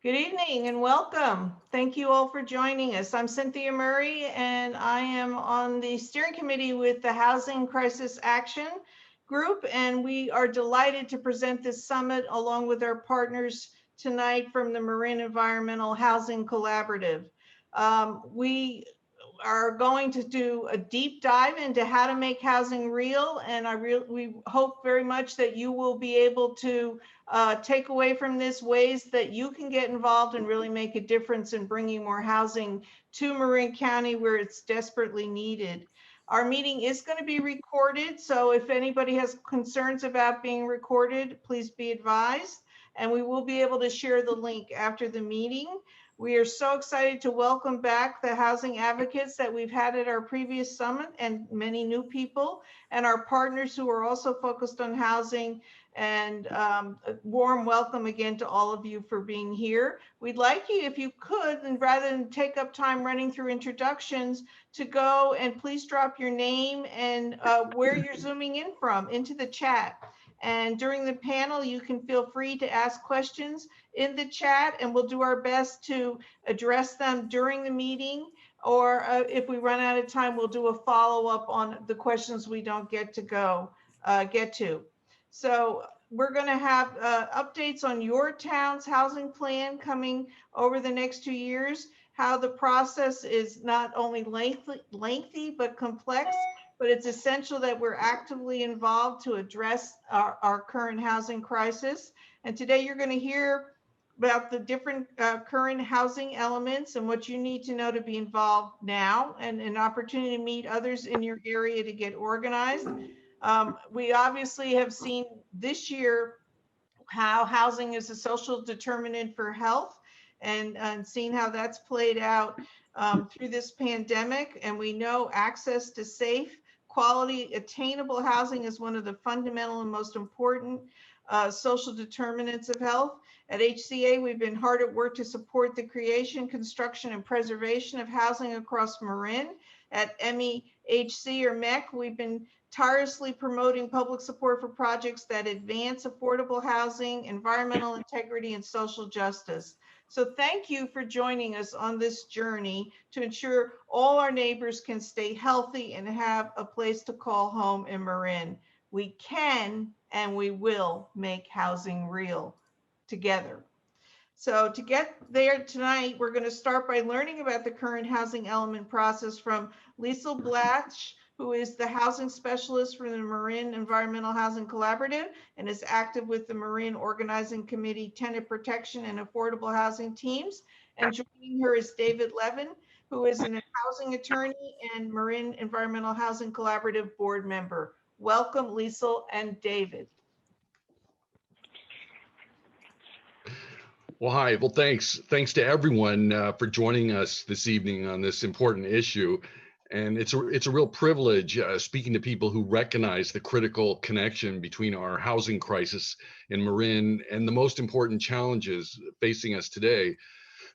Good evening and welcome. Thank you all for joining us. I'm Cynthia Murray and I am on the steering committee with the Housing Crisis Action Group, and we are delighted to present this summit along with our partners tonight from the Marin Environmental Housing Collaborative. We are going to do a deep dive into how to make housing real, and we hope very much that you will be able to take away from this ways that you can get involved and really make a difference in bringing more housing to Marin County where it's desperately needed. Our meeting is going to be recorded, so if anybody has concerns about being recorded, please be advised, and we will be able to share the link after the meeting. We are so excited to welcome back the housing advocates that we've had at our previous summit and many new people, and our partners who are also focused on housing. And a warm welcome again to all of you for being here. We'd like you, if you could, and rather than take up time running through introductions, to go and please drop your name and where you're zooming in from into the chat. And during the panel, you can feel free to ask questions in the chat, and we'll do our best to address them during the meeting. Or if we run out of time, we'll do a follow-up on the questions we don't get to. So we're going to have updates on your town's housing plan coming over the next 2 years, how the process is not only lengthy but complex, but it's essential that we're actively involved to address our current housing crisis. And today you're going to hear about the different current housing elements and what you need to know to be involved now, and an opportunity to meet others in your area to get organized. We obviously have seen this year how housing is a social determinant for health, and seeing how that's played out through this pandemic. And we know access to safe, quality, attainable housing is one of the fundamental and most important social determinants of health. At HCA, we've been hard at work to support the creation, construction, and preservation of housing across Marin. At MEHC or MEC, we've been tirelessly promoting public support for projects that advance affordable housing, environmental integrity, and social justice. So thank you for joining us on this journey to ensure all our neighbors can stay healthy and have a place to call home in Marin. We can and we will make housing real together. So to get there tonight, we're going to start by learning about the current housing element process from Liesl Blatch, who is the housing specialist for the Marin Environmental Housing Collaborative and is active with the Marin Organizing Committee Tenant Protection and Affordable Housing teams. And joining her is David Levin, who is a housing attorney and Marin Environmental Housing Collaborative board member. Welcome, Liesl and David. Well, hi. Well, thanks to everyone for joining us this evening on this important issue. And it's a real privilege speaking to people who recognize the critical connection between our housing crisis in Marin and the most important challenges facing us today,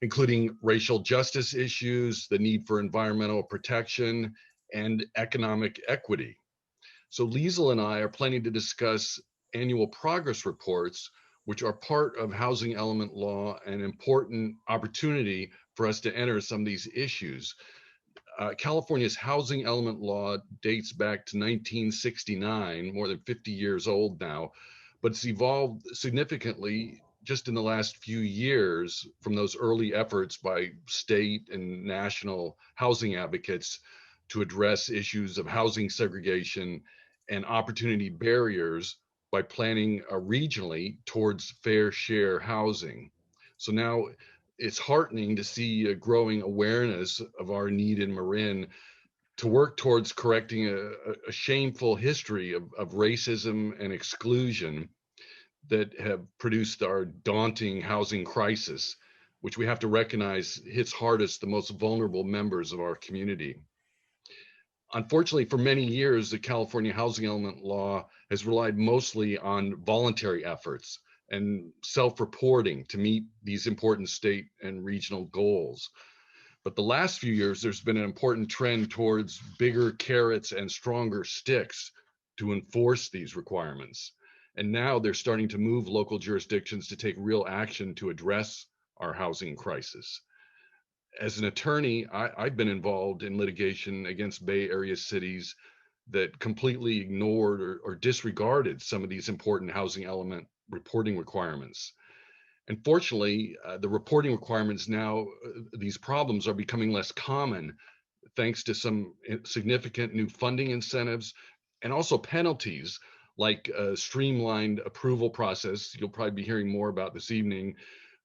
including racial justice issues, the need for environmental protection, and economic equity. So Liesl and I are planning to discuss annual progress reports, which are part of housing element law, an important opportunity for us to enter some of these issues. California's housing element law dates back to 1969, more than 50 years old now, but it's evolved significantly just in the last few years from those early efforts by state and national housing advocates to address issues of housing segregation and opportunity barriers by planning regionally towards fair share housing. So now it's heartening to see a growing awareness of our need in Marin to work towards correcting a shameful history of racism and exclusion that have produced our daunting housing crisis, which we have to recognize hits hardest the most vulnerable members of our community. Unfortunately, for many years, the California housing element law has relied mostly on voluntary efforts and self-reporting to meet these important state and regional goals. But the last few years, there's been an important trend towards bigger carrots and stronger sticks to enforce these requirements. And now they're starting to move local jurisdictions to take real action to address our housing crisis. As an attorney, I've been involved in litigation against Bay Area cities that completely ignored or disregarded some of these important housing element reporting requirements. And fortunately, the reporting requirements now, these problems are becoming less common thanks to some significant new funding incentives and also penalties like a streamlined approval process. You'll probably be hearing more about this evening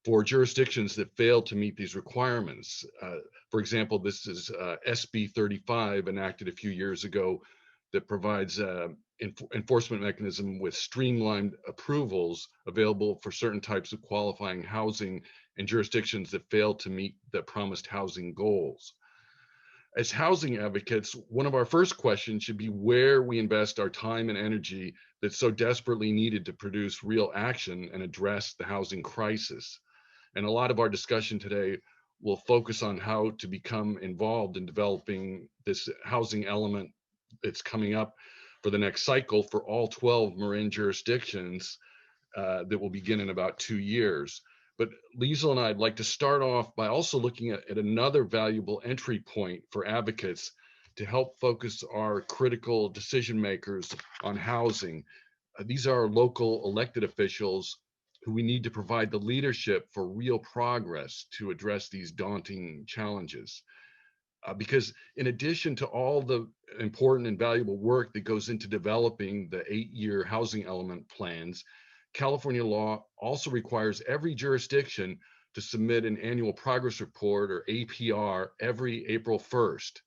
for jurisdictions that fail to meet these requirements. For example, this is SB 35 enacted a few years ago that provides enforcement mechanism with streamlined approvals available for certain types of qualifying housing in jurisdictions that fail to meet the promised housing goals. As housing advocates, one of our first questions should be where we invest our time and energy that's so desperately needed to produce real action and address the housing crisis. And a lot of our discussion today will focus on how to become involved in developing this housing element that's coming up for the next cycle for all 12 Marin jurisdictions that will begin in about 2 years. But Liesl and I'd like to start off by also looking at another valuable entry point for advocates to help focus our critical decision makers on housing. These are our local elected officials who we need to provide the leadership for real progress to address these daunting challenges. Because in addition to all the important and valuable work that goes into developing the 8-year housing element plans, California law also requires every jurisdiction to submit an annual progress report or APR every April 1st.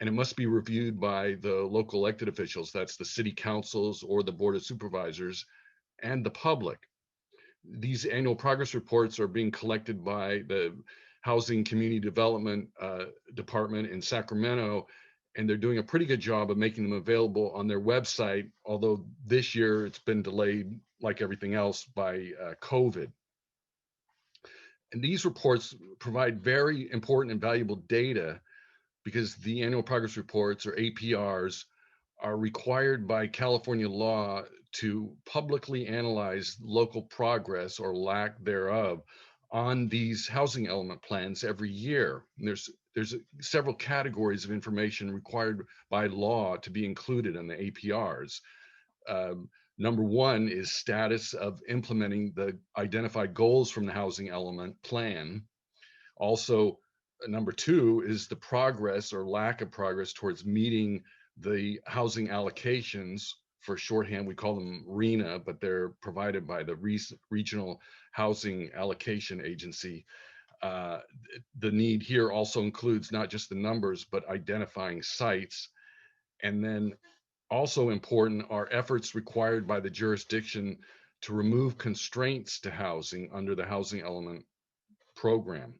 And it must be reviewed by the local elected officials, that's the city councils or the board of supervisors, and the public. These annual progress reports are being collected by the Housing Community Development Department in Sacramento, and they're doing a pretty good job of making them available on their website, although this year it's been delayed, like everything else, by COVID. And these reports provide very important and valuable data because the annual progress reports, or APRs, are required by California law to publicly analyze local progress or lack thereof on these housing element plans every year. And there's several categories of information required by law to be included in the APRs. Number one is status of implementing the identified goals from the housing element plan. Also, number two is the progress or lack of progress towards meeting the housing allocations. For shorthand, we call them RHNA, but they're provided by the Regional Housing Allocation Agency. The need here also includes not just the numbers, but identifying sites. And then also important are efforts required by the jurisdiction to remove constraints to housing under the housing element program.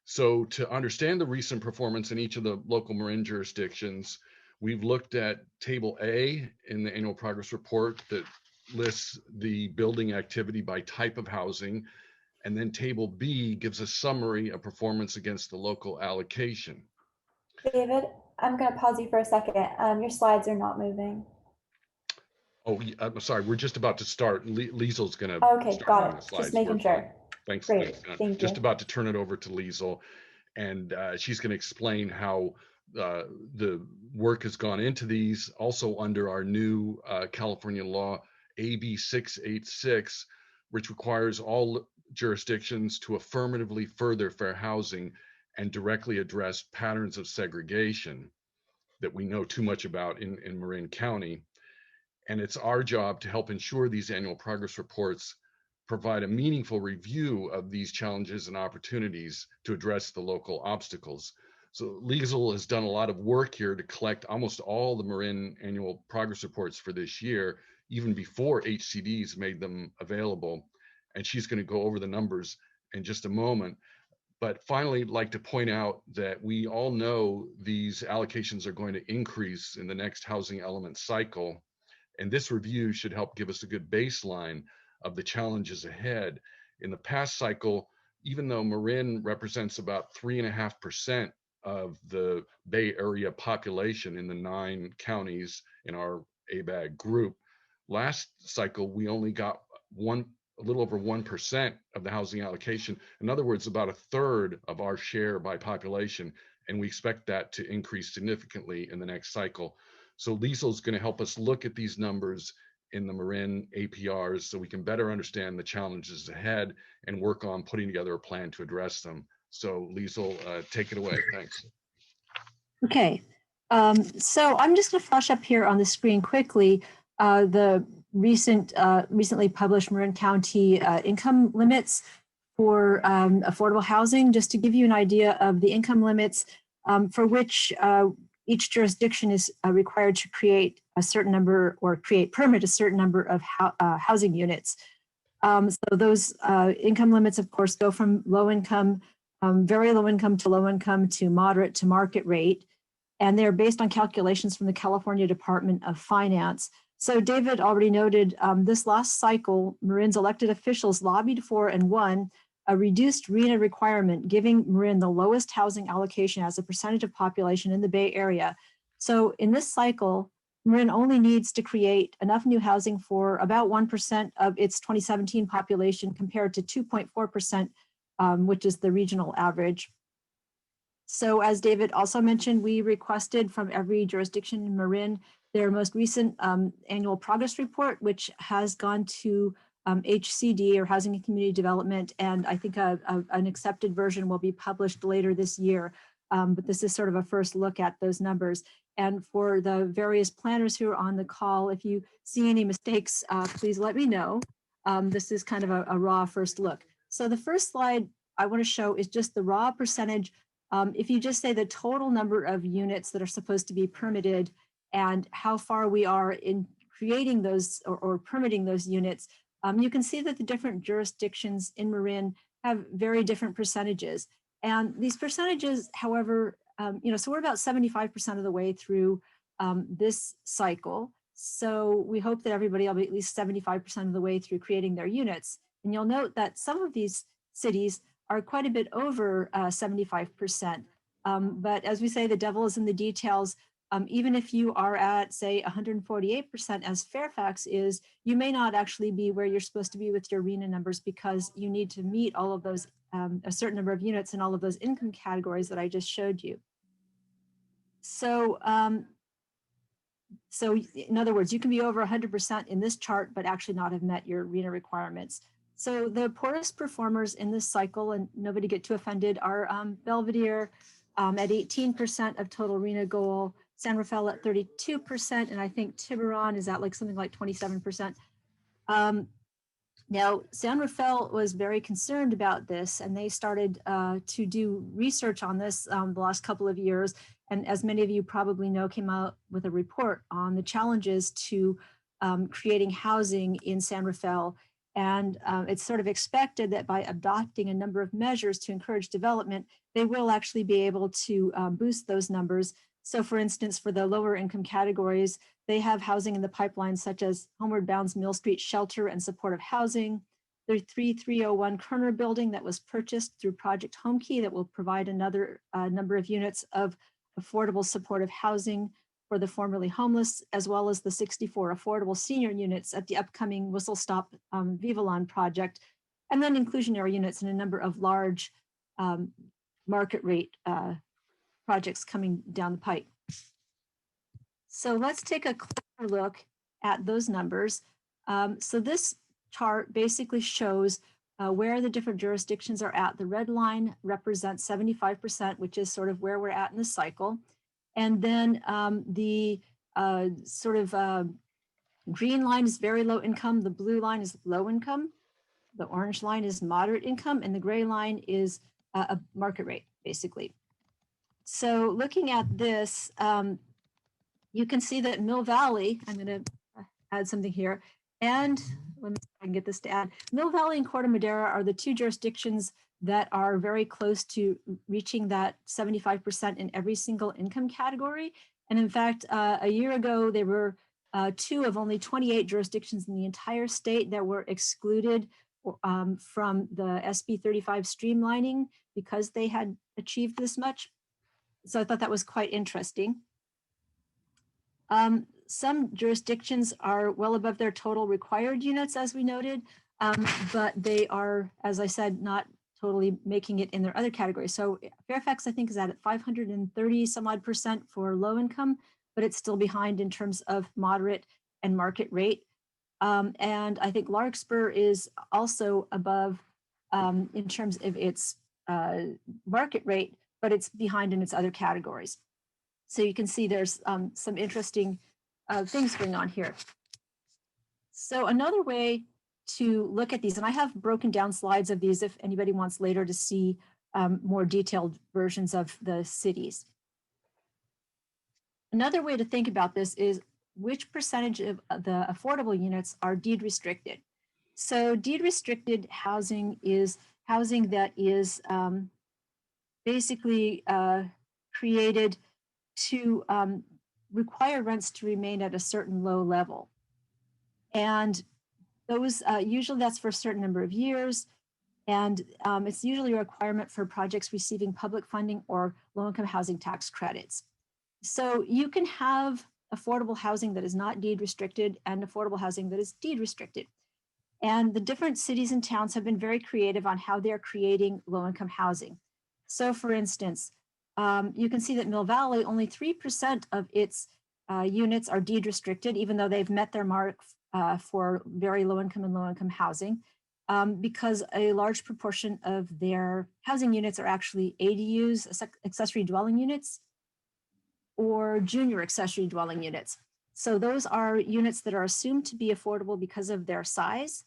So to understand the recent performance in each of the local Marin jurisdictions, we've looked at Table A in the annual progress report that lists the building activity by type of housing. And then Table B gives a summary of performance against the local allocation. David, I'm going to pause you for a second. Your slides are not moving. Oh, I'm sorry. We're just about to start. Liesel's going to Okay, start got on it. the slides. Just making sure. Thanks. Great. Thanks. Thank Just you. about to turn it over to Liesel, and she's going to explain how the work has gone into these, also under our new California law, AB 686, which requires all jurisdictions to affirmatively further fair housing and directly address patterns of segregation that we know too much about in Marin County. And it's our job to help ensure these annual progress reports provide a meaningful review of these challenges and opportunities to address the local obstacles. So Liesl has done a lot of work here to collect almost all the Marin annual progress reports for this year, even before HCDs made them available. And she's going to go over the numbers in just a moment. But finally, I'd like to point out that we all know these allocations are going to increase in the next housing element cycle. And this review should help give us a good baseline of the challenges ahead. In the past cycle, even though Marin represents about 3.5% of the Bay Area population in the 9 counties in our ABAG group, last cycle we only got a little over 1% of the housing allocation. In other words, about a third of our share by population. And we expect that to increase significantly in the next cycle. So Liesl is going to help us look at these numbers in the Marin APRs so we can better understand the challenges ahead and work on putting together a plan to address them. So Liesl, take it away. Thanks. Okay, so I'm just going to flash up here on the screen quickly the recently published Marin County income limits for affordable housing, just to give you an idea of the income limits for which each jurisdiction is required to create a certain number or permit a certain number of housing units. So those income limits, of course, go from low income, very low income to moderate to market rate. And they're based on calculations from the California Department of Finance. So David already noted this last cycle, Marin's elected officials lobbied for and won a reduced RHNA requirement, giving Marin the lowest housing allocation as a percentage of population in the Bay Area. So in this cycle, Marin only needs to create enough new housing for about 1% of its 2017 population compared to 2.4%, which is the regional average. So as David also mentioned, we requested from every jurisdiction in Marin their most recent annual progress report, which has gone to HCD, or Housing and Community Development, and I think an accepted version will be published later this year. But this is sort of a first look at those numbers. And for the various planners who are on the call, if you see any mistakes, please let me know. This is kind of a raw first look. So the first slide I want to show is just the raw percentage. If you just say the total number of units that are supposed to be permitted and how far we are in creating those or permitting those units, you can see that the different jurisdictions in Marin have very different percentages. And these percentages, however, so we're about 75% of the way through this cycle. So we hope that everybody will be at least 75% of the way through creating their units. And you'll note that some of these cities are quite a bit over 75%. But as we say, the devil is in the details. Even if you are at, say, 148%, as Fairfax is, you may not actually be where you're supposed to be with your RHNA numbers because you need to meet all of those, a certain number of units in all of those income categories that I just showed you. So, so in other words, you can be over 100% in this chart, but actually not have met your RHNA requirements. So the poorest performers in this cycle, and nobody get too offended, are Belvedere at 18% of total RHNA goal, San Rafael at 32%, and I think Tiburon is at like something like 27%. Now, San Rafael was very concerned about this, and they started to do research on this the last couple of years. And as many of you probably know, came out with a report on the challenges to creating housing in San Rafael. And it's sort of expected that by adopting a number of measures to encourage development, they will actually be able to boost those numbers. So for instance, for the lower income categories, they have housing in the pipeline, such as Homeward Bound's Mill Street Shelter and Supportive Housing, the 3301 Kerner building that was purchased through Project Homekey that will provide another number of units of affordable supportive housing for the formerly homeless, as well as the 64 affordable senior units at the upcoming Whistle Stop Vivalon project, and then inclusionary units in a number of large market rate projects coming down the pike. So let's take a closer look at those numbers. So this chart basically shows where the different jurisdictions are at. The red line represents 75%, which is sort of where we're at in the cycle. And then the green line is very low income. The blue line is low income. The orange line is moderate income. And the gray line is a market rate, basically. So looking at this, you can see that Mill Valley, I'm going to add something here, and let me see if I can get this to add. Mill Valley and Corte Madera are the two jurisdictions that are very close to reaching that 75% in every single income category. And in fact, a year ago, there were 2 of only 28 jurisdictions in the entire state that were excluded from the SB 35 streamlining because they had achieved this much. So I thought that was quite interesting. Some jurisdictions are well above their total required units, as we noted. but they are, as I said, not totally making it in their other categories. So Fairfax, I think, is at 530 some odd % for low income, but it's still behind in terms of moderate and market rate. And I think Larkspur is also above in terms of its market rate, but it's behind in its other categories. So you can see there's some interesting things going on here. So another way to look at these, and I have broken down slides of these if anybody wants later to see more detailed versions of the cities. Another way to think about this is which percentage of the affordable units are deed restricted. So deed restricted housing is housing that is basically created to require rents to remain at a certain low level. And those usually that's for a certain number of years. And it's usually a requirement for projects receiving public funding or low-income housing tax credits. So you can have affordable housing that is not deed restricted and affordable housing that is deed restricted. And the different cities and towns have been very creative on how they're creating low-income housing. So for instance, you can see that Mill Valley, only 3% of its units are deed restricted, even though they've met their mark for very low-income and low-income housing, because a large proportion of their housing units are actually ADUs, accessory dwelling units, or junior accessory dwelling units. So those are units that are assumed to be affordable because of their size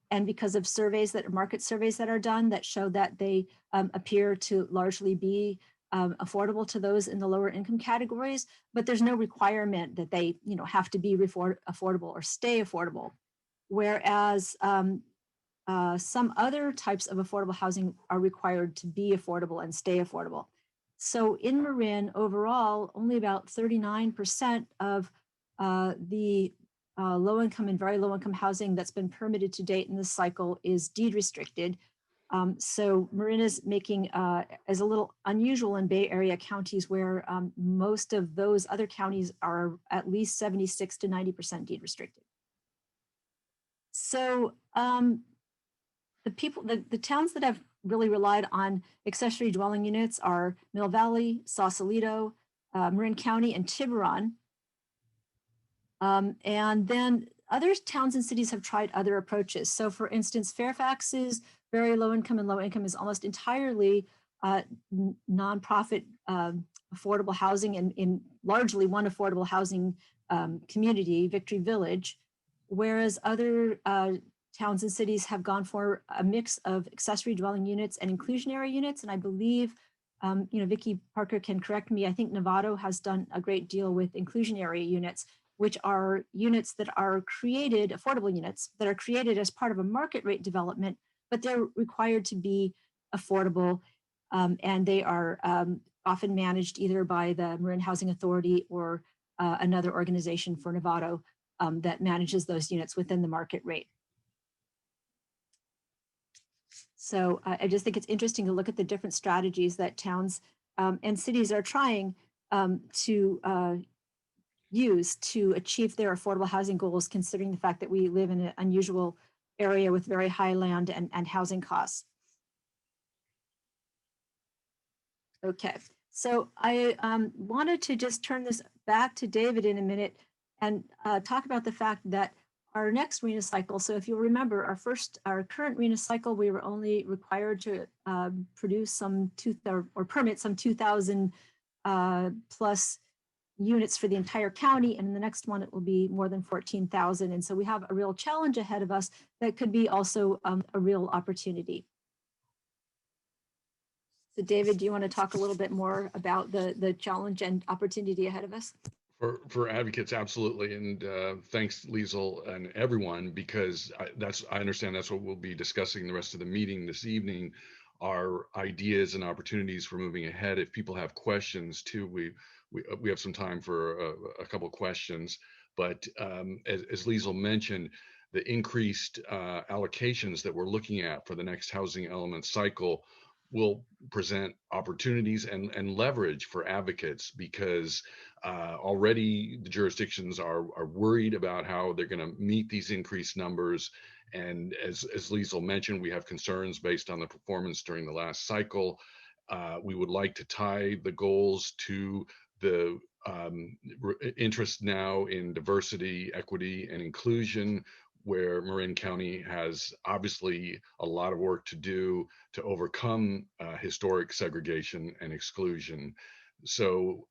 and because of surveys market surveys that are done that show that they appear to largely be affordable to those in the lower income categories, but there's no requirement that they have to be affordable or stay affordable. Whereas some other types of affordable housing are required to be affordable and stay affordable. So in Marin, overall, only about 39% of the low-income and very low-income housing that's been permitted to date in this cycle is deed restricted. So Marin is making is a little unusual in Bay Area counties where most of those other counties are at least 76 to 90% deed restricted. So the towns that have really relied on accessory dwelling units are Mill Valley, Sausalito, Marin County, and Tiburon. And then other towns and cities have tried other approaches. So for instance, Fairfax's very low income and low income is almost entirely nonprofit affordable housing in largely one affordable housing community, Victory Village, whereas other towns and cities have gone for a mix of accessory dwelling units and inclusionary units. And I believe, Vicki Parker can correct me, I think Novato has done a great deal with inclusionary units, which are units that are created, affordable units that are created as part of a market rate development, but they're required to be affordable. And they are often managed either by the Marin Housing Authority or another organization for Novato that manages those units within the market rate. So I just think it's interesting to look at the different strategies that towns and cities are trying to use to achieve their affordable housing goals, considering the fact that we live in an unusual area with very high land and housing costs. Okay, so I wanted to just turn this back to David in a minute and talk about the fact that our next RHNA cycle, so if you'll remember, our current RHNA cycle, we were only required to produce some permit some 2,000 plus units for the entire county, and in the next one it will be more than 14,000. And so we have a real challenge ahead of us that could be also a real opportunity. So David, do you want to talk a little bit more about the challenge and opportunity ahead of us? For advocates, absolutely, and thanks, Liesl, and everyone, because I understand that's what we'll be discussing the rest of the meeting this evening, are ideas and opportunities for moving ahead. If people have questions too, we have some time for a couple of questions. But as Liesl mentioned, the increased allocations that we're looking at for the next housing element cycle will present opportunities and leverage for advocates, because Already the jurisdictions are worried about how they're going to meet these increased numbers. And as Liesl mentioned, we have concerns based on the performance during the last cycle. We would like to tie the goals to the interest now in diversity, equity, and inclusion, where Marin County has obviously a lot of work to do to overcome historic segregation and exclusion. So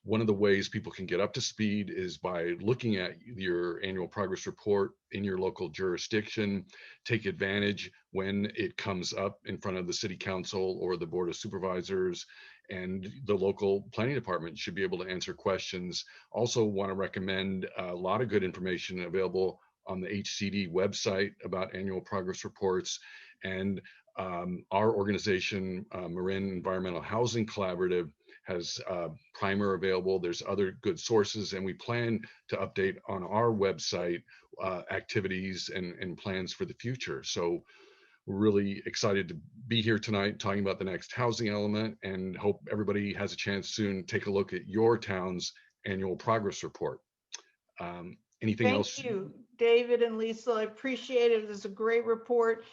one of the ways people can get up to speed is by looking at your annual progress report in your local jurisdiction. Take advantage when it comes up in front of the city council or the board of supervisors, and the local planning department should be able to answer questions. Also want to recommend a lot of good information available on the HCD website about annual progress reports. And our organization, Marin Environmental Housing Collaborative, has a primer available. There's other good sources, and we plan to update on our website activities and plans for the future. So we're really excited to be here tonight talking about the next housing element, and hope everybody has a chance soon to take a look at your town's annual progress report. Anything else? Thank you, David and Lisa. I appreciate it. It's a great report.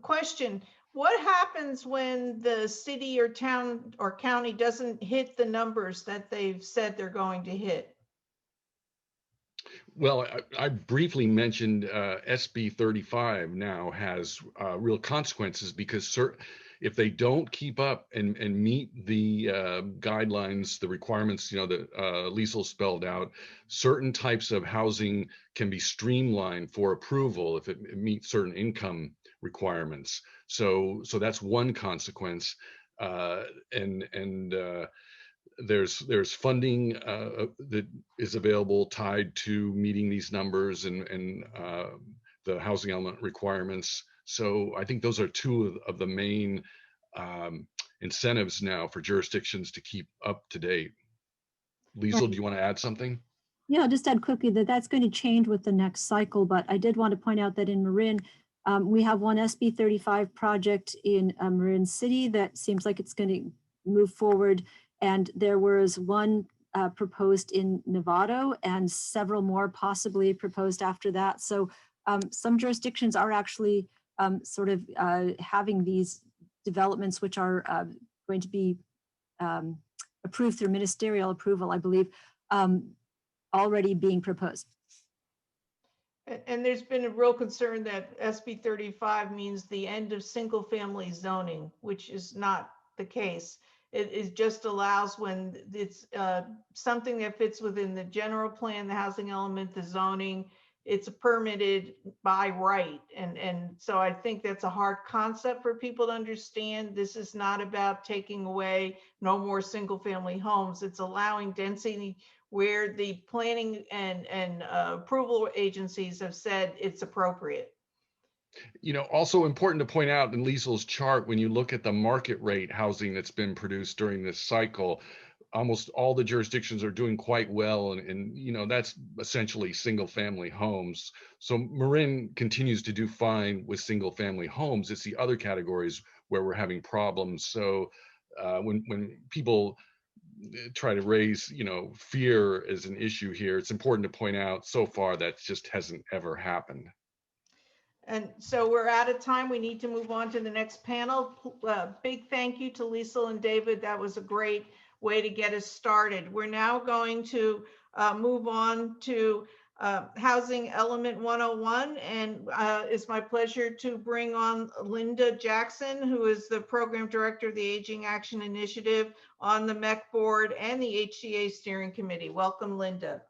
Question: what happens when the city or town or county doesn't hit the numbers that they've said they're going to hit? Well, I briefly mentioned SB 35 now has real consequences, because if they don't keep up and meet the guidelines, the requirements, that Liesl spelled out, certain types of housing can be streamlined for approval if it meets certain income requirements. So that's one consequence, there's funding that is available tied to meeting these numbers and the housing element requirements. So I think those are two of the main incentives now for jurisdictions to keep up to date. Liesl, do you want to add something? Yeah, I'll just add quickly that that's going to change with the next cycle, but I did want to point out that in Marin, we have one SB 35 project in Marin City that seems like it's going to move forward. And there was one proposed in Novato and several more possibly proposed after that. So some jurisdictions are actually sort of having these developments, which are going to be approved through ministerial approval, I believe, already being proposed. And there's been a real concern that SB 35 means the end of single family zoning, which is not the case. It just allows when it's something that fits within the general plan, the housing element, the zoning, it's permitted by right. And so I think that's a hard concept for people to understand. This is not about taking away no more single family homes. It's allowing density where the planning and approval agencies have said it's appropriate. Also important to point out in Liesl's chart, when you look at the market rate housing that's been produced during this cycle, almost all the jurisdictions are doing quite well. And that's essentially single family homes. So Marin continues to do fine with single family homes. It's the other categories where we're having problems. So when people try to raise, fear as an issue here, it's important to point out so far that just hasn't ever happened. And so we're out of time. We need to move on to the next panel. Big thank you to Liesl and David. That was a great way to get us started. We're now going to move on to Housing Element 101. And it's my pleasure to bring on Linda Jackson, who is the Program Director of the Aging Action Initiative on the MEHC Board and the HCA Steering Committee. Welcome, Linda.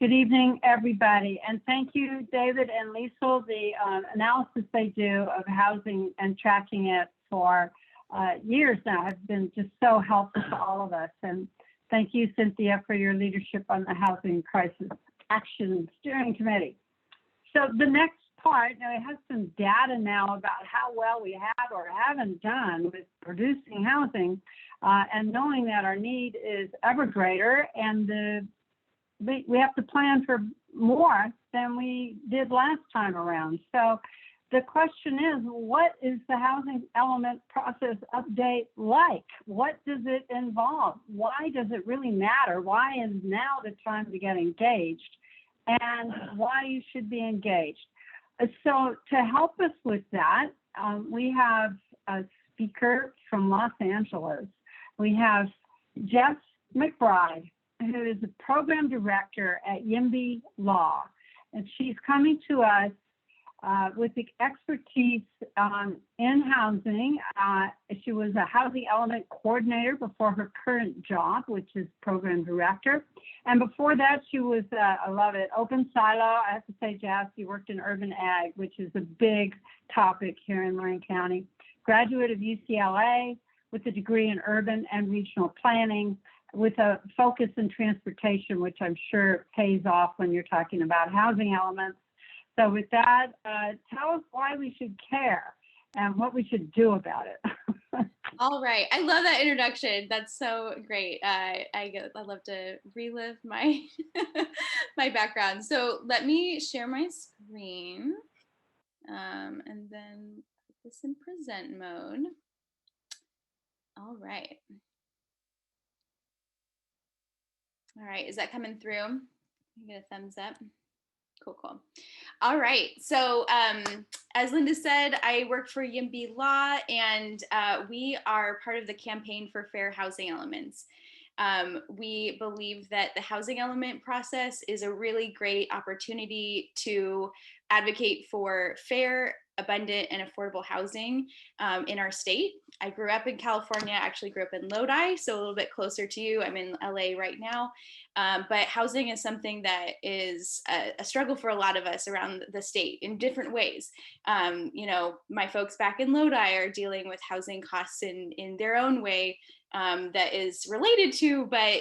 Good evening, everybody, and thank you, David and Liesl. The analysis they do of housing and tracking it for years now has been just so helpful to all of us. And thank you, Cynthia, for your leadership on the Housing Crisis Action Steering Committee. So the next part, now it has some data now about how well we have or haven't done with producing housing, and knowing that our need is ever greater, and we have to plan for more than we did last time around. So the question is, what is the housing element process update like? What does it involve? Why does it really matter? Why is now the time to get engaged? And why you should be engaged? So to help us with that, we have a speaker from Los Angeles. We have Jess McBride, who is the program director at YIMBY Law. And she's coming to us with the expertise in housing. She was a housing element coordinator before her current job, which is program director. And before that, she was, I love it, open silo. I have to say, Jess, you worked in urban ag, which is a big topic here in Marin County. Graduate of UCLA with a degree in urban and regional planning, with a focus in transportation, which I'm sure pays off when you're talking about housing elements. So with that, tell us why we should care and what we should do about it. All right. I love that introduction. That's so great. I love to relive my my background. So let me share my screen and then put this in present mode. All right. All right. Is that coming through? Get a thumbs up. Cool. All right. So as Linda said, I work for YIMBY Law, and we are part of the campaign for fair housing elements. We believe that the housing element process is a really great opportunity to advocate for fair, abundant, and affordable housing in our state. I grew up in California, actually grew up in Lodi, so a little bit closer to you. I'm in LA right now. But housing is something that is a struggle for a lot of us around the state in different ways. You know, my folks back in Lodi are dealing with housing costs in their own way that is related to, but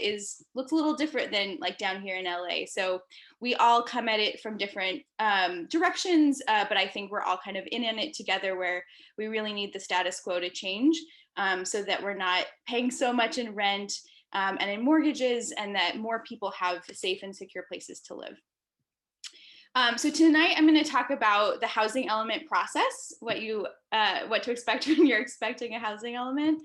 looks a little different than like down here in LA. So we all come at it from different directions, but I think we're all kind of in it together, where we really need the status quo to change so that we're not paying so much in rent and in mortgages, and that more people have safe and secure places to live. So tonight I'm going to talk about the housing element process, what to expect when you're expecting a housing element,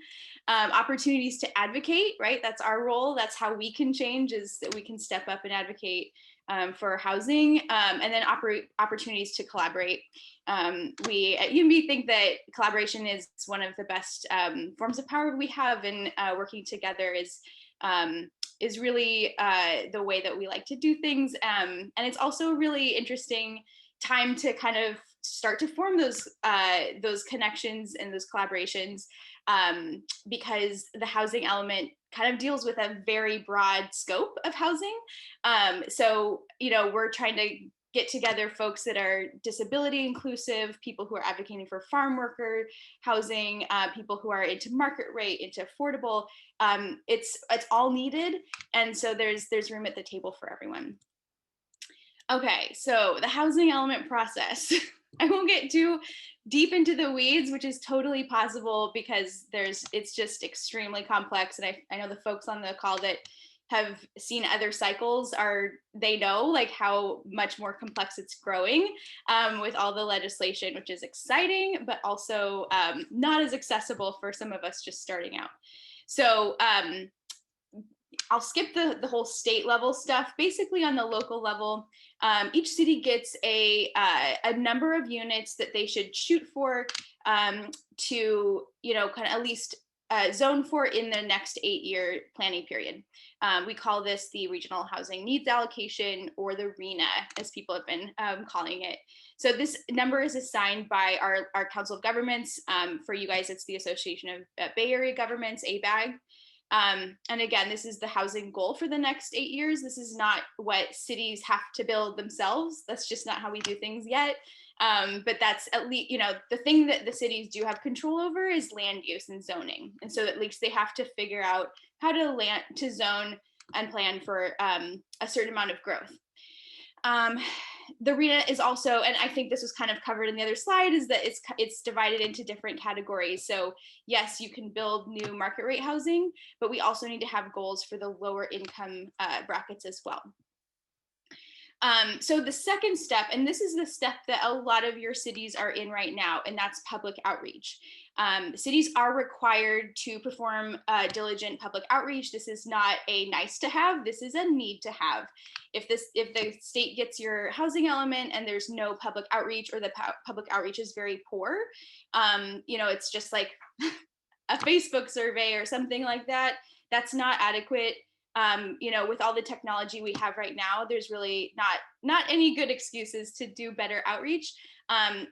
opportunities to advocate, right? That's our role. That's how we can change, is that we can step up and advocate for housing, and then opportunities to collaborate. We at YIMBY think that collaboration is one of the best forms of power we have, and working together is really the way that we like to do things. And it's also a really interesting time to kind of start to form those connections and those collaborations, because the housing element kind of deals with a very broad scope of housing. So, you know, we're trying to get together folks that are disability inclusive, people who are advocating for farm worker housing, people who are into market rate, into affordable. It's all needed, and so there's room at the table for everyone. Okay, so the housing element process. I won't get too deep into the weeds, which is totally possible because it's just extremely complex, and I know the folks on the call that have seen other cycles they know like how much more complex it's growing with all the legislation, which is exciting, but also not as accessible for some of us just starting out. So I'll skip the whole state level stuff. Basically on the local level, each city gets a number of units that they should shoot for to, you know, kind of at least zone for in the next 8-year planning period. We call this the Regional Housing Needs Allocation, or the RHNA, as people have been calling it. So this number is assigned by our Council of Governments. For you guys, it's the Association of Bay Area Governments, ABAG. And again, this is the housing goal for the next 8 years. This is not what cities have to build themselves. That's just not how we do things yet. But that's at least, you know, the thing that the cities do have control over is land use and zoning. And so at least they have to figure out how to zone and plan for a certain amount of growth. The RHNA is also, and I think this was kind of covered in the other slide, is that it's divided into different categories. So yes, you can build new market rate housing, but we also need to have goals for the lower income brackets as well. So the second step, and this is the step that a lot of your cities are in right now, and that's public outreach. Cities are required to perform diligent public outreach. This is not a nice to have, this is a need to have. If the state gets your housing element and there's no public outreach, or the public outreach is very poor, it's just like a Facebook survey or something like that, that's not adequate. With all the technology we have right now, there's really not any good excuses to do better outreach.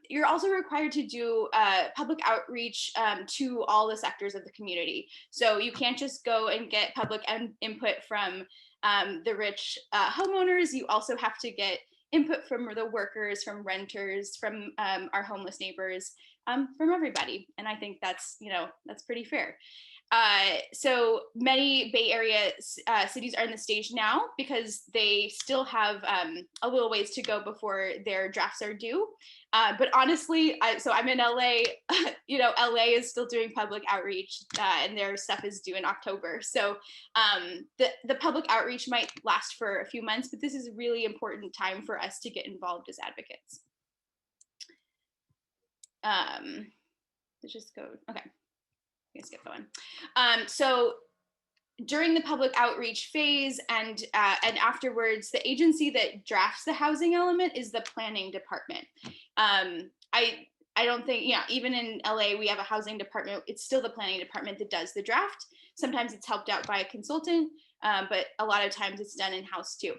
You're also required to do public outreach to all the sectors of the community. So you can't just go and get public input from the rich homeowners. You also have to get input from the workers, from renters, from our homeless neighbors, from everybody. And I think that's pretty fair. So many Bay Area cities are in the stage now because they still have a little ways to go before their drafts are due. But honestly, so I'm in LA, LA is still doing public outreach and their stuff is due in October. So the public outreach might last for a few months, but this is a really important time for us to get involved as advocates. Let's just go, okay. Let's get going. So during the public outreach phase and afterwards, the agency that drafts the housing element is the planning department. I don't think, even in LA, we have a housing department. It's still the planning department that does the draft. Sometimes it's helped out by a consultant, but a lot of times it's done in-house too.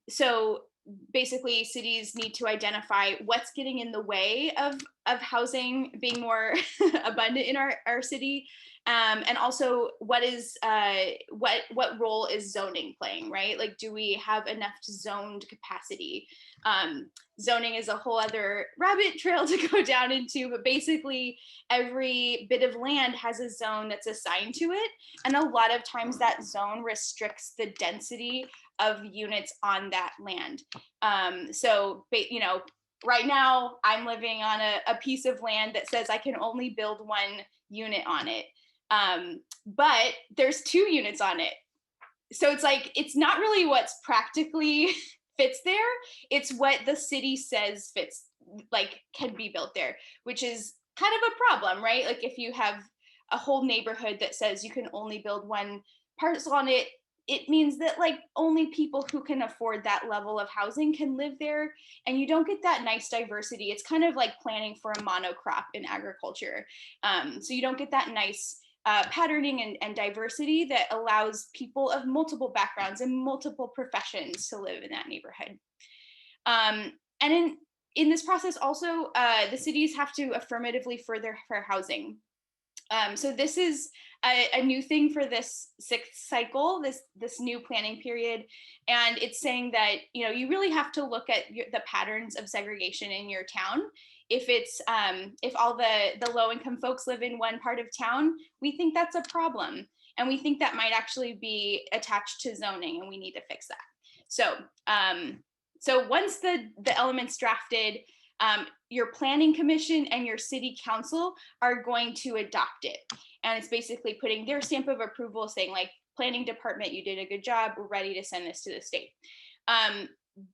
So basically cities need to identify what's getting in the way of housing being more abundant in our city, and also what role is zoning playing, right? Like, do we have enough zoned capacity? Zoning is a whole other rabbit trail to go down into, but basically every bit of land has a zone that's assigned to it, and a lot of times that zone restricts the density of units on that land. So right now I'm living on a piece of land that says I can only build one unit on it, but there's 2 units on it. So it's like, it's not really what's practically fits there, it's what the city says fits, like can be built there, which is kind of a problem, right? Like if you have a whole neighborhood that says you can only build one parcel on it, it means that like only people who can afford that level of housing can live there, and you don't get that nice diversity. It's kind of like planning for a monocrop in agriculture. So you don't get that nice patterning and diversity that allows people of multiple backgrounds and multiple professions to live in that neighborhood. And in this process also, the cities have to affirmatively further fair housing. So this is a new thing for this 6th cycle, this new planning period. And it's saying that, you really have to look at the patterns of segregation in your town. If it's, if all the low income folks live in one part of town, we think that's a problem. And we think that might actually be attached to zoning, and we need to fix that. So, so once the element's drafted, your planning commission and your city council are going to adopt it. And it's basically putting their stamp of approval saying like, planning department, you did a good job, we're ready to send this to the state.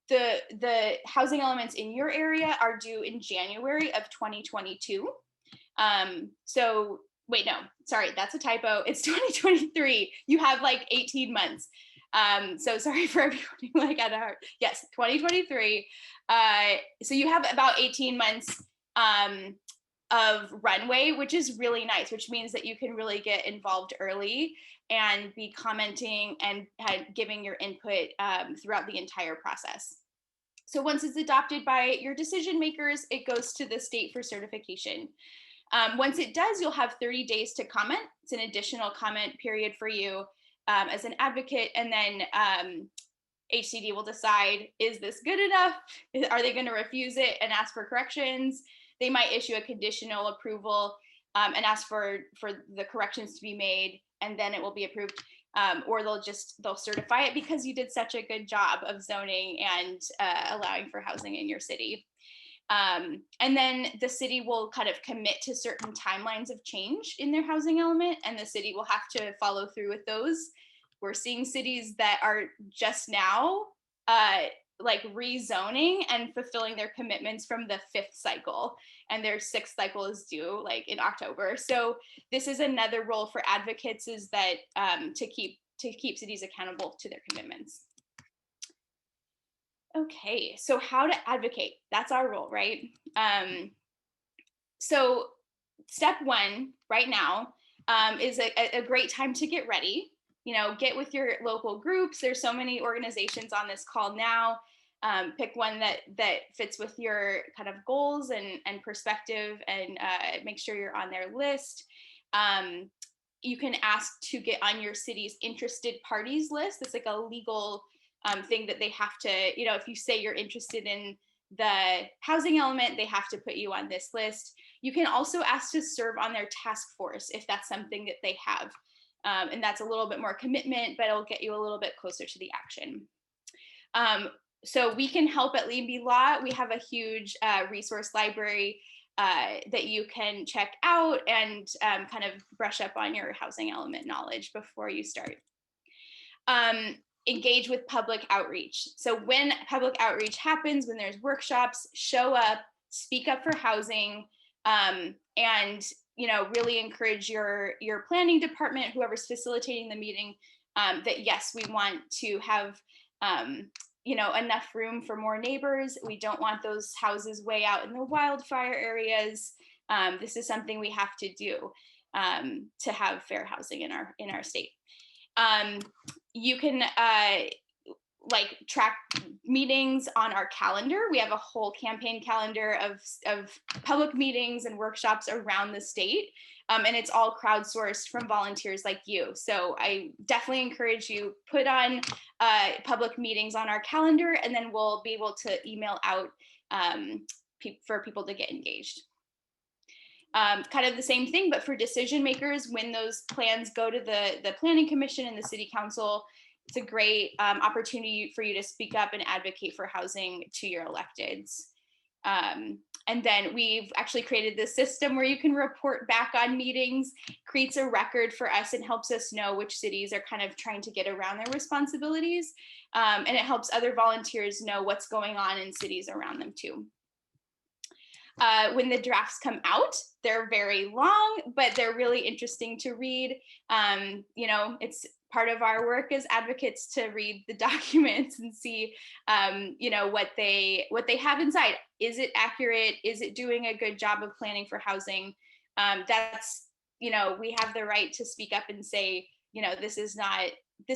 The housing elements in your area are due in January of 2022. So wait, no, sorry, that's a typo. It's 2023. You have like 18 months. So sorry for everyone who like had a heart. Yes, 2023. So you have about 18 months of runway, which is really nice, which means that you can really get involved early and be commenting and giving your input throughout the entire process. So once it's adopted by your decision makers, it goes to the state for certification. Once it does, you'll have 30 days to comment. It's an additional comment period for you as an advocate, and then HCD will decide, is this good enough? Are they going to refuse it and ask for corrections? They might issue a conditional approval and ask for the corrections to be made, and then it will be approved. Or they'll certify it because you did such a good job of zoning and allowing for housing in your city. And then the city will kind of commit to certain timelines of change in their housing element, and the city will have to follow through with those. We're seeing cities that are just now like rezoning and fulfilling their commitments from the 5th cycle, and their 6th cycle is due like in October. So this is another role for advocates, is that to keep cities accountable to their commitments. Okay, so how to advocate, that's our role, right? So step 1 right now is a great time to get ready. You know, get with your local groups. There's so many organizations on this call now. Pick one that fits with your kind of goals and perspective, and make sure you're on their list. You can ask to get on your city's interested parties list. It's like a legal thing that they have to, you know, if you say you're interested in the housing element, they have to put you on this list. You can also ask to serve on their task force if that's something that they have. And that's a little bit more commitment, but it'll get you a little bit closer to the action. So we can help at Lee Law. We have a huge resource library that you can check out and kind of brush up on your housing element knowledge before you start. Engage with public outreach. So when public outreach happens, when there's workshops, show up, speak up for housing, and really encourage your planning department, whoever's facilitating the meeting, that yes, we want to have enough room for more neighbors. We don't want those houses way out in the wildfire areas. This is something we have to do to have fair housing in our state. You can track meetings on our calendar. We have a whole campaign calendar of public meetings and workshops around the state. And it's all crowdsourced from volunteers like you. So I definitely encourage you, put on public meetings on our calendar, and then we'll be able to email out for people to get engaged. Kind of the same thing, but for decision makers, when those plans go to the Planning Commission and the City Council, it's a great opportunity for you to speak up and advocate for housing to your electeds. And then we've actually created this system where you can report back on meetings, creates a record for us and helps us know which cities are kind of trying to get around their responsibilities. And it helps other volunteers know what's going on in cities around them too. When the drafts come out, they're very long, but they're really interesting to read. It's part of our work as advocates to read the documents and see, what they have inside. Is it accurate? Is it doing a good job of planning for housing? We have the right to speak up and say, this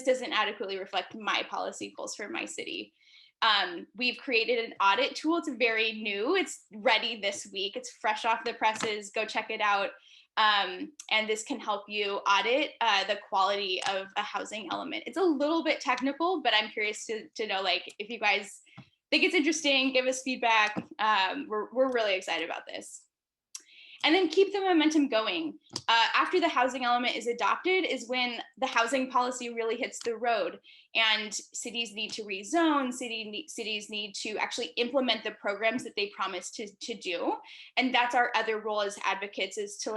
doesn't adequately reflect my policy goals for my city. We've created an audit tool. It's very new. It's ready this week. It's fresh off the presses. Go check it out. And this can help you audit the quality of a housing element. It's a little bit technical, but I'm curious to know, if you guys think it's interesting, give us feedback. We're really excited about this. And then keep the momentum going. After the housing element is adopted is when the housing policy really hits the road, and cities need to rezone, cities need to actually implement the programs that they promised to do. And that's our other role as advocates, is to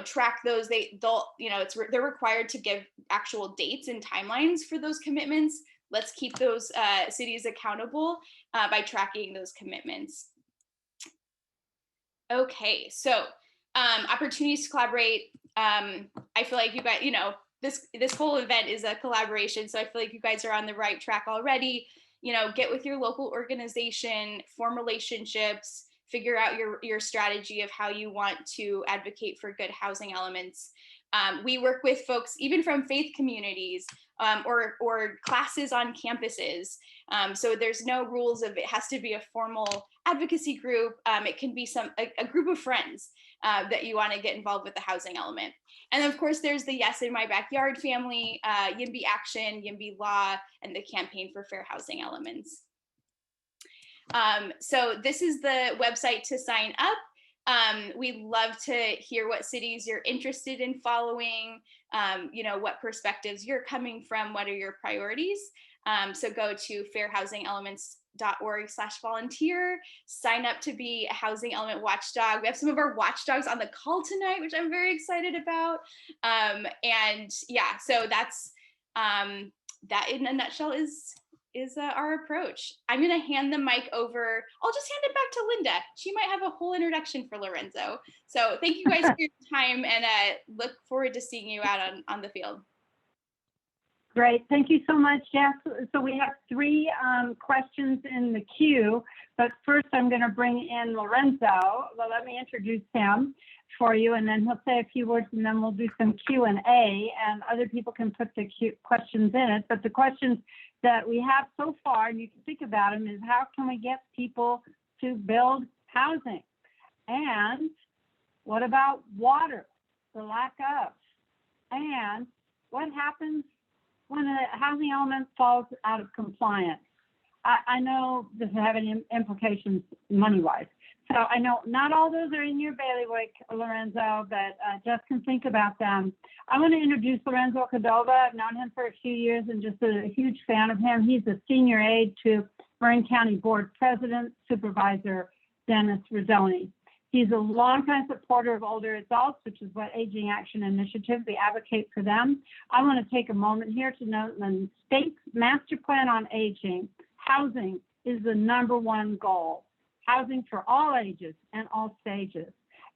track those. They're required to give actual dates and timelines for those commitments. Let's keep those cities accountable by tracking those commitments. Okay, so opportunities to collaborate. I feel like you guys, this whole event is a collaboration. So I feel like you guys are on the right track already. Get with your local organization, form relationships, figure out your strategy of how you want to advocate for good housing elements. We work with folks even from faith communities or classes on campuses. So there's no rules of it has to be a formal advocacy group. It can be a group of friends that you want to get involved with the housing element. And of course, there's the Yes in My Backyard family, YIMBY Action, YIMBY Law, and the Campaign for Fair Housing Elements. So this is the website to sign up. We'd love to hear what cities you're interested in following, what perspectives you're coming from, what are your priorities. So go to fairhousingelements.org/volunteer, sign up to be a housing element watchdog. We have some of our watchdogs on the call tonight, which I'm very excited about. And yeah, so that's, that in a nutshell is is our approach. I'm going to hand the mic over. I'll just hand it back to Linda. She might have a whole introduction for Lorenzo. So thank you guys for your time, and look forward to seeing you out on the field. Great, thank you so much, Jess. So we have 3 questions in the queue, but first I'm going to bring in Lorenzo. Well, let me introduce him for you, and then he'll say a few words, and then we'll do some Q&A, and other people can put the questions in it. But the questions that we have so far, and you can think about them, is how can we get people to build housing? And what about water, the lack of? And what happens when a housing element falls out of compliance? I know this is having implications money-wise. So I know not all those are in your bailiwick, Lorenzo, but just can think about them. I want to introduce Lorenzo Cadova. I've known him for a few years and just a huge fan of him. He's a senior aide to Marin County Board President, Supervisor Dennis Rodoni. He's a longtime supporter of older adults, which is what Aging Action Initiative, we advocate for them. I want to take a moment here to note the state's master plan on aging, housing is the #1 goal. Housing for all ages and all stages.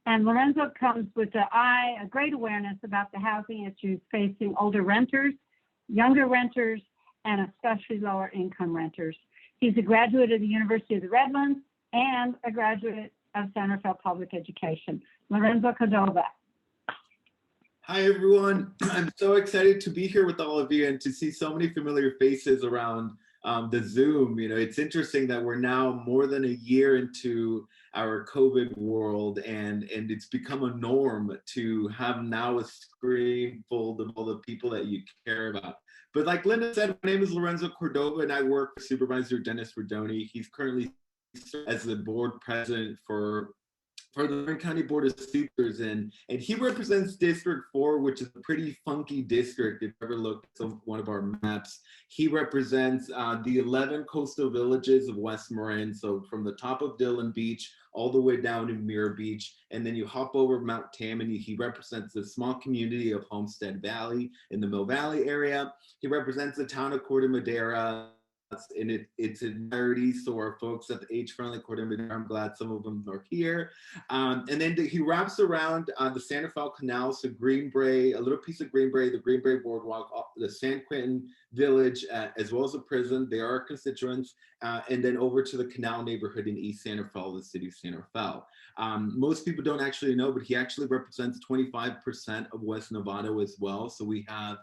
And Lorenzo comes with a great awareness about the housing issues facing older renters, younger renters, and especially lower income renters. He's a graduate of the University of the Redlands and a graduate of Center for Public Education. Lorenzo Cadova. Hi, everyone. I'm so excited to be here with all of you and to see so many familiar faces around the Zoom. You know, it's interesting that we're now more than a year into our COVID world, and it's become a norm to have now a screen full of all the people that you care about. But like Linda said, my name is Lorenzo Cadova, and I work for Supervisor Dennis Rodoni. He's currently as the board president for the Marin County Board of Supervisors, and he represents District 4, which is a pretty funky district if you ever looked at one of our maps. He represents the 11 coastal villages of West Marin, so from the top of Dillon Beach all the way down to Mirror Beach, and then you hop over Mount Tammany. He represents the small community of Homestead Valley in the Mill Valley area. He represents the town of Corte Madera in its entirety. So our folks at the age-friendly Corte Madera, I'm glad some of them are here. And then he wraps around the Santa Fe Canal, so Green Brae, a little piece of Green Brae, the Green Brae Boardwalk, the San Quentin Village, as well as the prison. They are our constituents. And then over to the Canal neighborhood in East Santa Fe, the city of Santa Fe. Most people don't actually know, but he actually represents 25% of West Nevada as well. So we have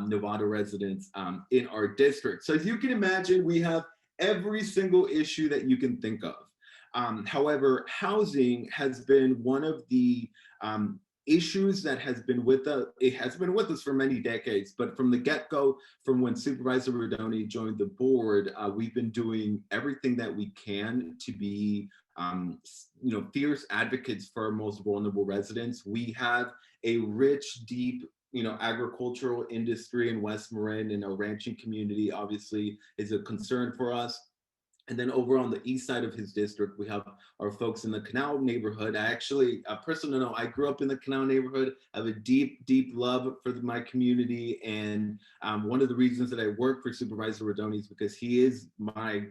Nevada residents in our district. So as you can imagine, we have every single issue that you can think of. However, housing has been one of the issues that has been with us. It has been with us for many decades, but from the get-go, from when Supervisor Rodoni joined the board, we've been doing everything that we can to be fierce advocates for our most vulnerable residents. We have a rich, deep, agricultural industry in West Marin, and our ranching community obviously is a concern for us. And then over on the east side of his district, we have our folks in the Canal neighborhood. I actually, a person to know, I grew up in the Canal neighborhood. I have a deep, deep love for my community. And one of the reasons that I work for Supervisor Rodoni is because he is my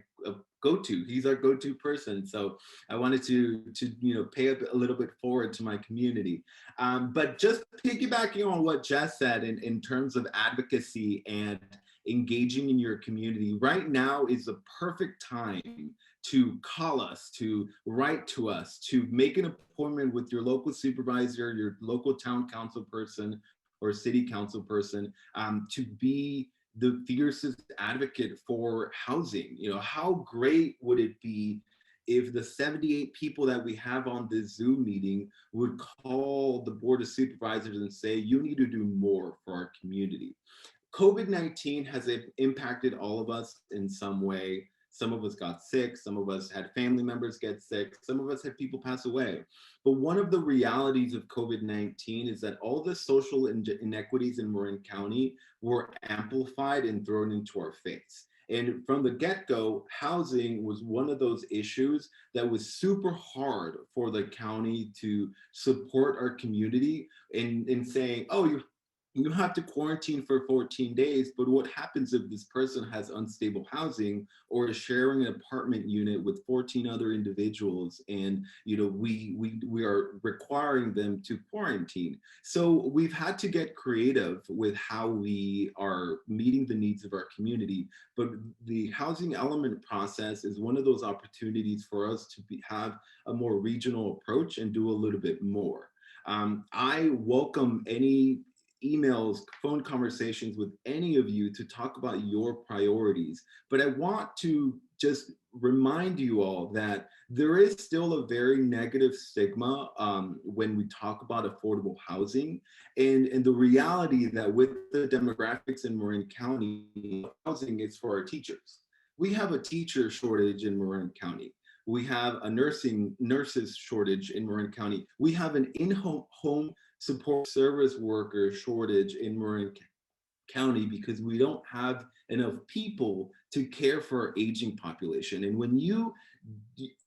go-to. He's our go-to person. So I wanted to pay a little bit forward to my community. But just piggybacking on what Jess said in terms of advocacy and engaging in your community, right now is the perfect time to call us, to write to us, to make an appointment with your local supervisor, your local town council person or city council person, to be the fiercest advocate for housing. How great would it be if the 78 people that we have on this Zoom meeting would call the Board of Supervisors and say, you need to do more for our community. COVID-19 has impacted all of us in some way. Some of us got sick, some of us had family members get sick, some of us had people pass away. But one of the realities of COVID-19 is that all the social inequities in Marin County were amplified and thrown into our face. And from the get-go, housing was one of those issues that was super hard for the county to support our community in saying, oh, you have to quarantine for 14 days, but what happens if this person has unstable housing or is sharing an apartment unit with 14 other individuals, and we are requiring them to quarantine? So we've had to get creative with how we are meeting the needs of our community, but the housing element process is one of those opportunities for us to have a more regional approach and do a little bit more. I welcome any emails, phone conversations with any of you to talk about your priorities. But I want to just remind you all that there is still a very negative stigma when we talk about affordable housing, and the reality that with the demographics in Marin County, housing is for our teachers. We have a teacher shortage in Marin County. We have a nurses shortage in Marin County. We have an in-home support service worker shortage in Marin County because we don't have enough people to care for our aging population. And when you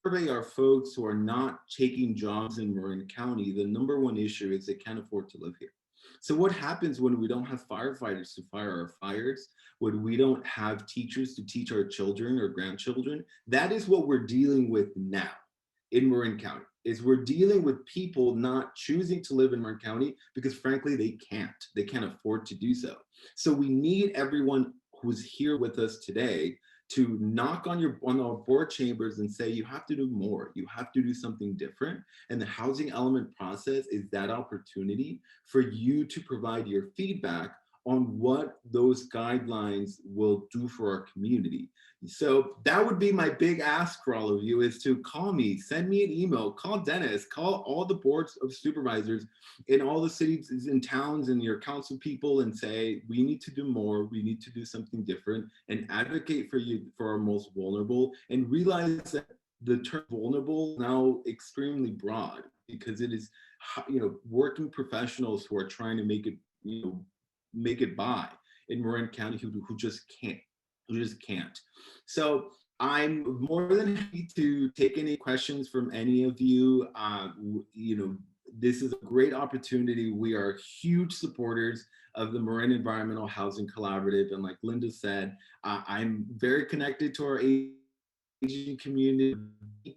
survey our folks who are not taking jobs in Marin County, the number one issue is they can't afford to live here. So what happens when we don't have firefighters to fire our fires, when we don't have teachers to teach our children or grandchildren? That is what we're dealing with now in Marin County, is we're dealing with people not choosing to live in Marin County because frankly, they can't afford to do so. So we need everyone who's here with us today to knock on our board chambers and say, you have to do more, you have to do something different. And the housing element process is that opportunity for you to provide your feedback on what those guidelines will do for our community. So that would be my big ask for all of you, is to call me, send me an email, call Dennis, call all the boards of supervisors in all the cities and towns and your council people and say, we need to do more, we need to do something different, and advocate for you, for our most vulnerable, and realize that the term vulnerable now extremely broad because it is, working professionals who are trying to make it by in Marin County who just can't. So I'm more than happy to take any questions from any of you. This is a great opportunity. We are huge supporters of the Marin Environmental Housing Collaborative. And like Linda said, I'm very connected to our aging community,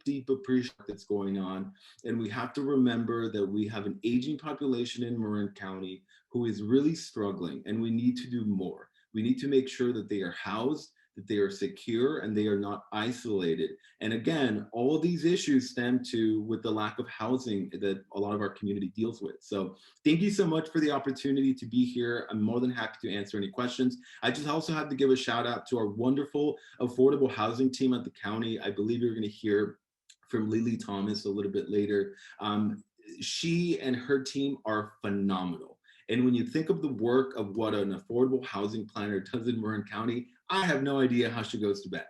deep appreciation that's going on. And we have to remember that we have an aging population in Marin County who is really struggling, and we need to do more. We need to make sure that they are housed, that they are secure, and they are not isolated. And again, all these issues stem with the lack of housing that a lot of our community deals with. So thank you so much for the opportunity to be here. I'm more than happy to answer any questions. I just also have to give a shout out to our wonderful affordable housing team at the county. I believe you're gonna hear from Lily Thomas a little bit later. She and her team are phenomenal. And when you think of the work of what an affordable housing planner does in Marin County, I have no idea how she goes to bed.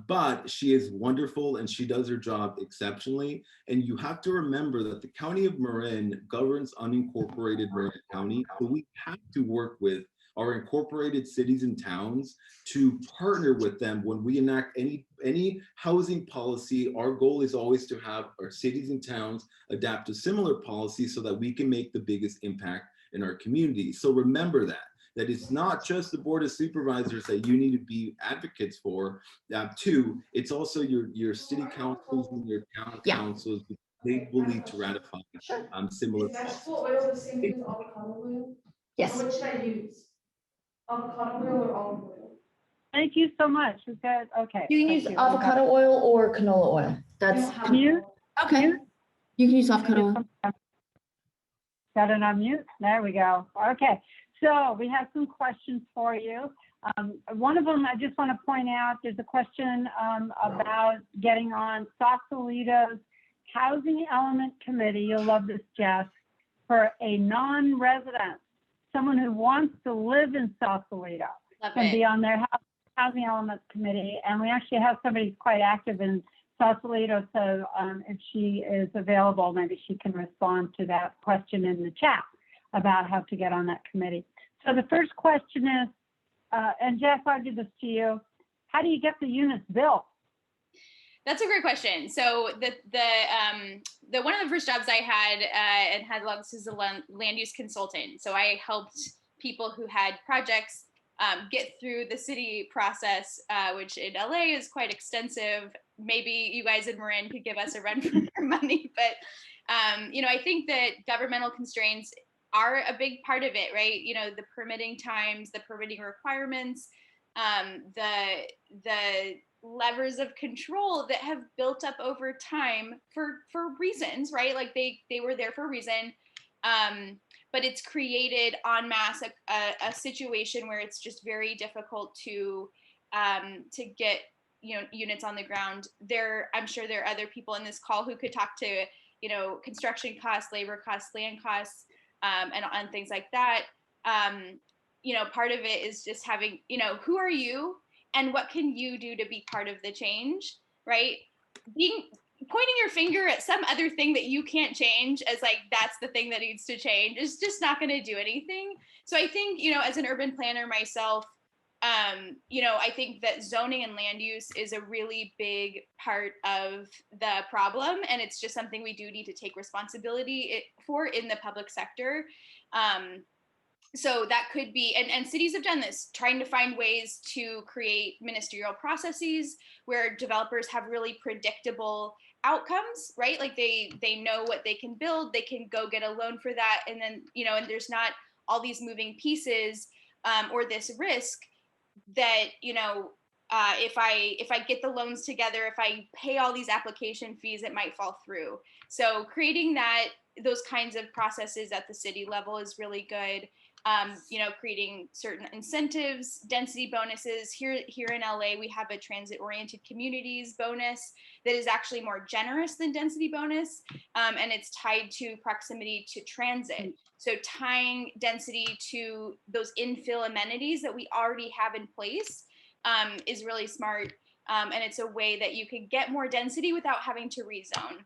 But she is wonderful and she does her job exceptionally. And you have to remember that the County of Marin governs unincorporated Marin County. So we have to work with our incorporated cities and towns to partner with them when we enact any housing policy. Our goal is always to have our cities and towns adapt a similar policy so that we can make the biggest impact in our community. So remember that it's not just the Board of Supervisors that you need to be advocates for. Two, it's also your city councils and your town councils. They will need to ratify similar policies. Oil the same as avocado oil? Yes. What should I use? Avocado oil or olive oil? Thank you so much. Okay. You can thank use you. avocado oil or canola oil. That's Mute. okay. You can use avocado oil. Got it on mute. There we go. Okay. So we have some questions for you. One of them, I just want to point out, there's a question about getting on Sausalito's Housing Element Committee. You'll love this, Jess, for a non-resident, someone who wants to live in Sausalito and be on their Housing Element Committee. And we actually have somebody who's quite active in Sausalito, so if she is available, maybe she can respond to that question in the chat about how to get on that committee. So the first question is, and Jeff, I'll give this to you. How do you get the units built? That's a great question. So the one of the first jobs I had and had logs as a land use consultant. So I helped people who had projects get through the city process, which in LA is quite extensive. Maybe you guys in Marin could give us a run for our money, but you know, I think that governmental constraints are a big part of it, right? You know, the permitting times, the permitting requirements, the levers of control that have built up over time for reasons, right? Like they were there for a reason, but it's created en masse a situation where it's just very difficult to get, you know, units on the ground. I'm sure there are other people in this call who could talk to, you know, construction costs, labor costs, land costs, and things like that. You know, part of it is just having, you know, who are you and what can you do to be part of the change, right? Pointing your finger at some other thing that you can't change as like, that's the thing that needs to change is just not going to do anything. So I think, you know, as an urban planner myself, you know, I think that zoning and land use is a really big part of the problem. And it's just something we do need to take responsibility for in the public sector. So that could be, and cities have done this, trying to find ways to create ministerial processes where developers have really predictable outcomes, right? Like they know what they can build, they can go get a loan for that. And then, you know, and there's not all these moving pieces or this risk that, you know, if I get the loans together, if I pay all these application fees, it might fall through. So creating those kinds of processes at the city level is really good. You know, creating certain incentives, density bonuses. Here in LA, we have a transit-oriented communities bonus that is actually more generous than density bonus, and it's tied to proximity to transit. So tying density to those infill amenities that we already have in place is really smart, and it's a way that you could get more density without having to rezone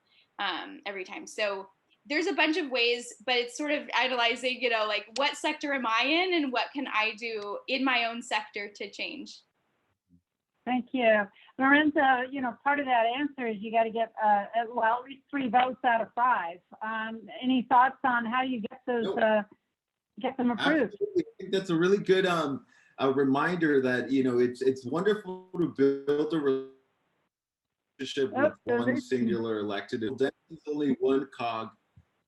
every time. So there's a bunch of ways, but it's sort of analyzing, you know, like what sector am I in and what can I do in my own sector to change? Thank you. Lorenzo, you know, part of that answer is you got to get, well, at least 3 votes out of 5. Any thoughts on how you get those, get them approved? Absolutely. I think that's a really good a reminder that, you know, it's wonderful to build a relationship with one singular elected. There's only one cog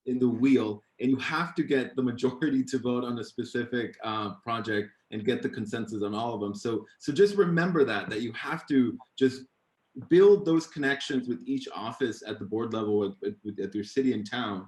in the wheel, and you have to get the majority to vote on a specific project and get the consensus on all of them. So just remember that you have to just build those connections with each office at the board level at your city and town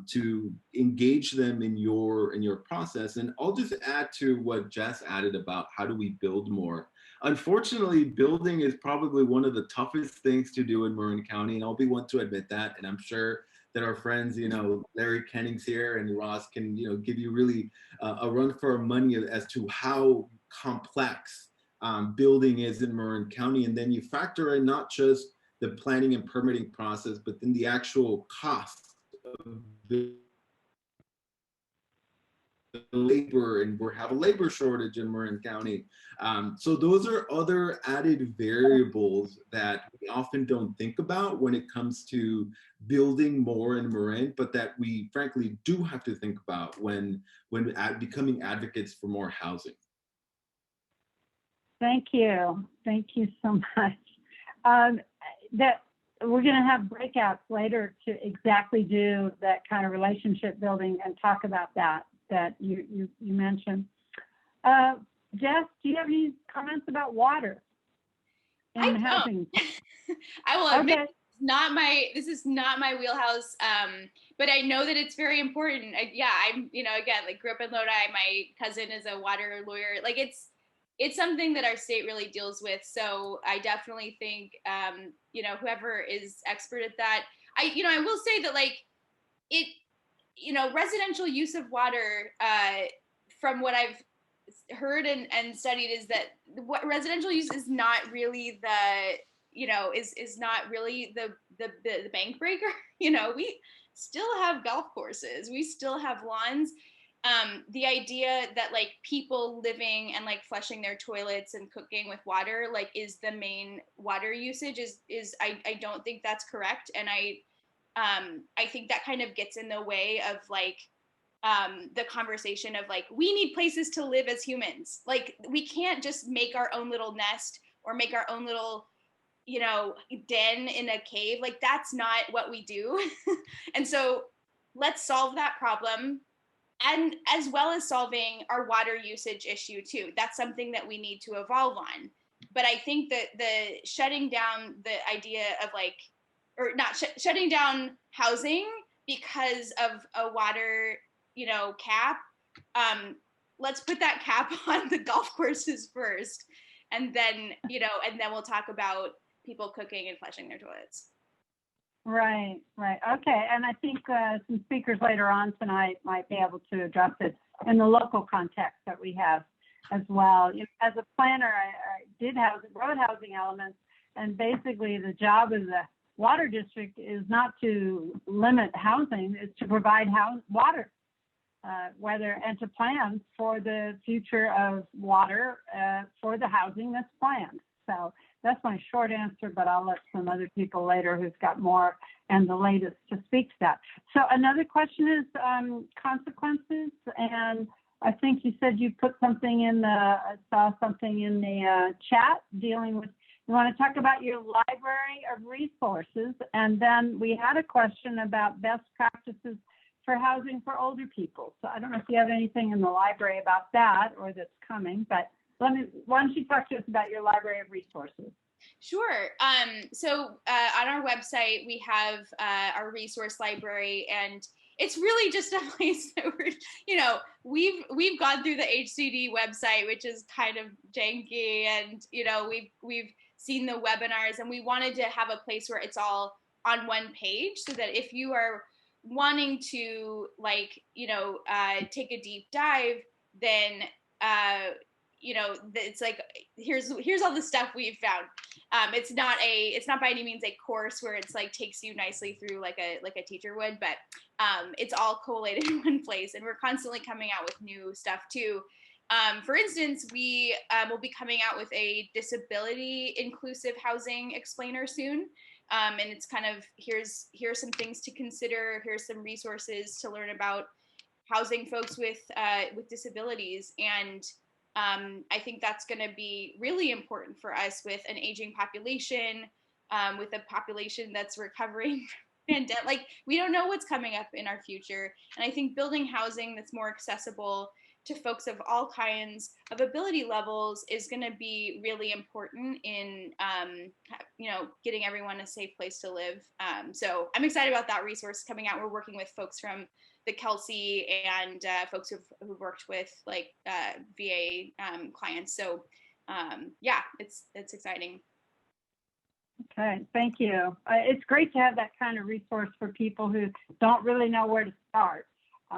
to engage them in your process. And I'll just add to what Jess added about how do we build more. Unfortunately, building is probably one of the toughest things to do in Marin County, and I'll be one to admit that. And I'm sure that our friends, you know, Larry Kenning's here and Ross can, you know, give you really a run for our money as to how complex building is in Marin County. And then you factor in not just the planning and permitting process, but then the actual cost of the labor, and we have a labor shortage in Marin County. So those are other added variables that we often don't think about when it comes to building more in Marin, but that we frankly do have to think about when becoming advocates for more housing. Thank you. Thank you so much. That we're going to have breakouts later to exactly do that kind of relationship building and talk about that you mentioned. Jess, do you have any comments about water and housing? I will admit, this is not my wheelhouse, but I know that it's very important. I'm, you know, again, like grew up in Lodi. My cousin is a water lawyer. Like it's something that our state really deals with. So I definitely think, you know, whoever is expert at that, I will say that like you know, residential use of water, from what I've heard and studied, is that what residential use is not really is not really the bank breaker. You know, we still have golf courses, we still have lawns, the idea that like people living and like flushing their toilets and cooking with water like is the main water usage is I don't think that's correct. And I think that kind of gets in the way of like the conversation of like, we need places to live as humans. Like we can't just make our own little nest or make our own little, you know, den in a cave. Like that's not what we do. And so let's solve that problem. And as well as solving our water usage issue too. That's something that we need to evolve on. But I think that the shutting down the idea of like, or not shutting down housing because of a water, you know, cap, let's put that cap on the golf courses first. And then, you know, and then we'll talk about people cooking and flushing their toilets. Right, right. Okay. And I think some speakers later on tonight might be able to address it in the local context that we have as well. You know, as a planner, I did have road housing elements, and basically the job of the water district is not to limit housing, it's to provide water, and to plan for the future of water for the housing that's planned. So that's my short answer, but I'll let some other people later who've got more and the latest to speak to that. So another question is consequences, and I think you said you put something in I saw something in the chat dealing with, you want to talk about your library of resources, and then we had a question about best practices for housing for older people. So I don't know if you have anything in the library about that or that's coming, but why don't you talk to us about your library of resources? Sure. So on our website, we have our resource library, and it's really just a place that we're, you know, we've gone through the HCD website, which is kind of janky, and, you know, we've seen the webinars, and we wanted to have a place where it's all on one page so that if you are wanting to, like, you know, take a deep dive, then you know, it's like, here's all the stuff we've found. It's not by any means a course where it's like takes you nicely through like a teacher would, but it's all collated in one place, and we're constantly coming out with new stuff too. For instance, we will be coming out with a disability inclusive housing explainer soon. And it's kind of, here's some things to consider, here's some resources to learn about housing folks with disabilities. And I think that's going to be really important for us with an aging population, with a population that's recovering from pandemic. Like, we don't know what's coming up in our future. And I think building housing that's more accessible to folks of all kinds of ability levels is going to be really important in, you know, getting everyone a safe place to live. So I'm excited about that resource coming out. We're working with folks from the Kelsey and folks who've worked with like VA clients. So yeah, it's exciting. Okay, thank you. It's great to have that kind of resource for people who don't really know where to start.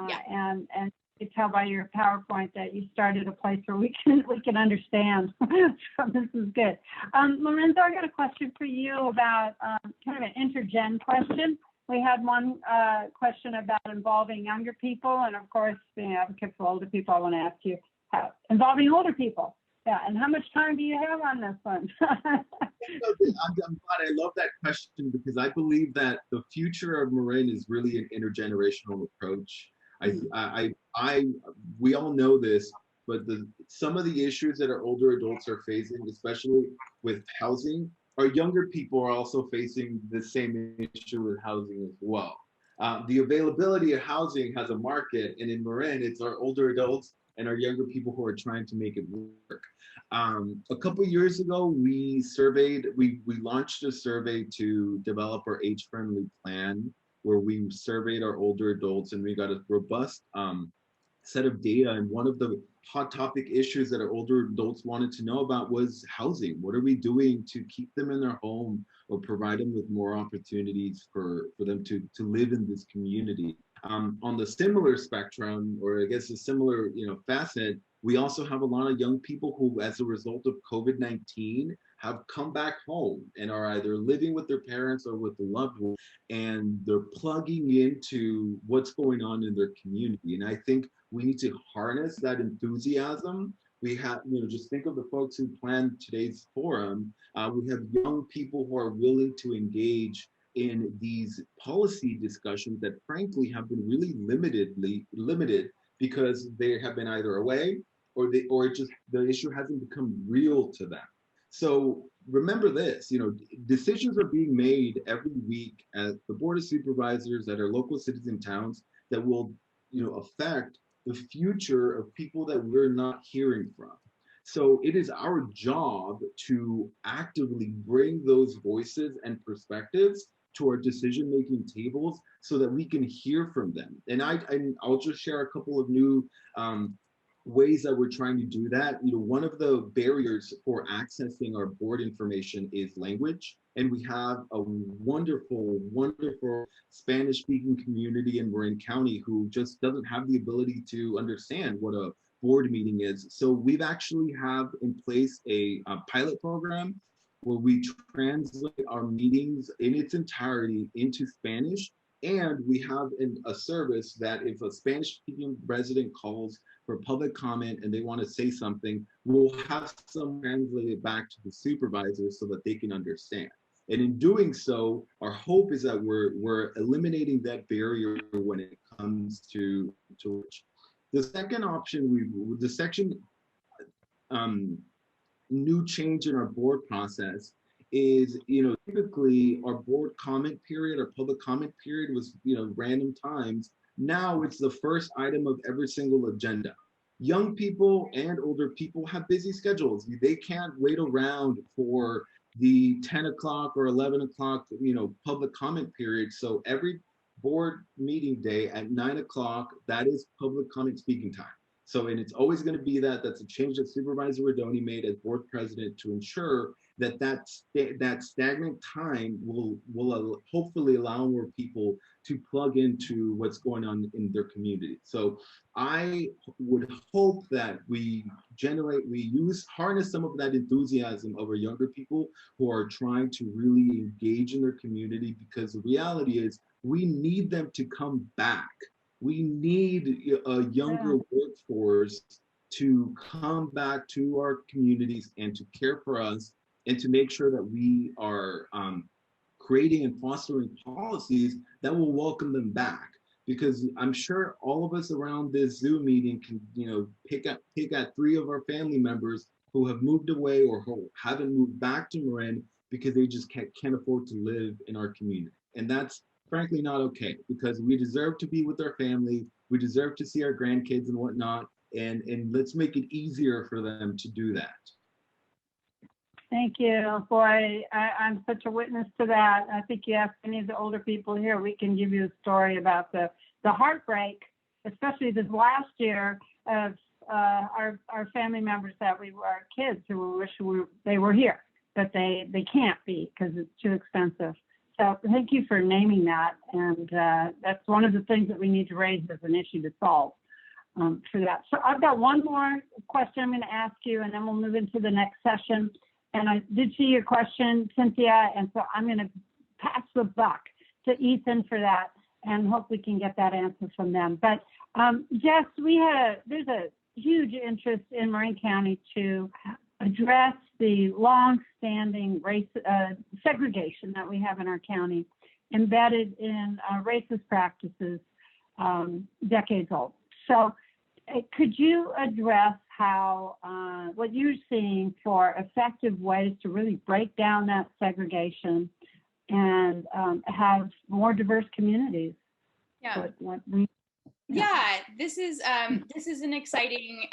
Yeah. And you tell by your PowerPoint that you started a place where we can understand. So this is good. Lorenzo, I got a question for you about kind of an intergen question. We had one question about involving younger people, and of course, being an advocate for older people, I want to ask you how involving older people. Yeah, and how much time do you have on this one? I'm glad. I love that question because I believe that the future of Marin is really an intergenerational approach. We all know this, but some of the issues that our older adults are facing, especially with housing, our younger people are also facing the same issue with housing as well. The availability of housing has a market, and in Marin, it's our older adults and our younger people who are trying to make it work. A couple of years ago, we launched a survey to develop our age-friendly plan, where we surveyed our older adults, and we got a robust set of data. And one of the hot topic issues that our older adults wanted to know about was housing. What are we doing to keep them in their home or provide them with more opportunities for them to live in this community? On the similar spectrum, or I guess a similar facet, we also have a lot of young people who, as a result of COVID-19, have come back home and are either living with their parents or with a loved one, and they're plugging into what's going on in their community. And I think We need to harness that enthusiasm. We have, just think of the folks who planned today's forum. We have young people who are willing to engage in these policy discussions that frankly have been really limited because they have been either away or just the issue hasn't become real to them. So remember this, decisions are being made every week at the Board of Supervisors at our local cities and towns that will, affect the future of people that we're not hearing from. So it is our job to actively bring those voices and perspectives to our decision-making tables so that we can hear from them. And I'll just share a couple of new ways that we're trying to do that. One of the barriers for accessing our board information is language. And we have a wonderful, wonderful Spanish-speaking community in Marin County who just doesn't have the ability to understand what a board meeting is. So we've actually have in place a pilot program where we translate our meetings in its entirety into Spanish. And we have a service that if a Spanish-speaking resident calls for public comment and they want to say something, we'll have some translated back to the supervisors so that they can understand. And in doing so, our hope is that we're eliminating that barrier when it comes to the second option. The second new change in our board process is, typically our board comment period, our public comment period was, random times. Now it's the first item of every single agenda. Young people and older people have busy schedules. They can't wait around for the 10 o'clock or 11 o'clock, public comment period. So every board meeting day at 9 o'clock, that is public comment speaking time. So, and it's always going to be that's a change that Supervisor Rodoni made as board president to ensure that stagnant time will hopefully allow more people to plug into what's going on in their community. So I would hope that we harness some of that enthusiasm of our younger people who are trying to really engage in their community, because the reality is we need them to come back. We need a younger workforce to come back to our communities and to care for us and to make sure that we are creating and fostering policies that will welcome them back. Because I'm sure all of us around this Zoom meeting can, pick at 3 of our family members who have moved away or who haven't moved back to Marin because they just can't afford to live in our community. And that's frankly not okay, because we deserve to be with our family. We deserve to see our grandkids and whatnot. And let's make it easier for them to do that. Thank you. Boy, I'm such a witness to that. I think you ask any of the older people here, we can give you a story about the heartbreak, especially this last year, of our family members that we were our kids who wish they were here, but they can't be because it's too expensive. So thank you for naming that. And that's one of the things that we need to raise as an issue to solve for that. So I've got one more question I'm going to ask you, and then we'll move into the next session. And I did see your question, Cynthia, and so I'm going to pass the buck to Ethan for that, and hope we can get that answer from them. But Jess, there's a huge interest in Marin County to address the long-standing race segregation that we have in our county, embedded in racist practices decades old. So could you address how what you're seeing for effective ways to really break down that segregation and have more diverse communities? Yeah. Yeah, this is an exciting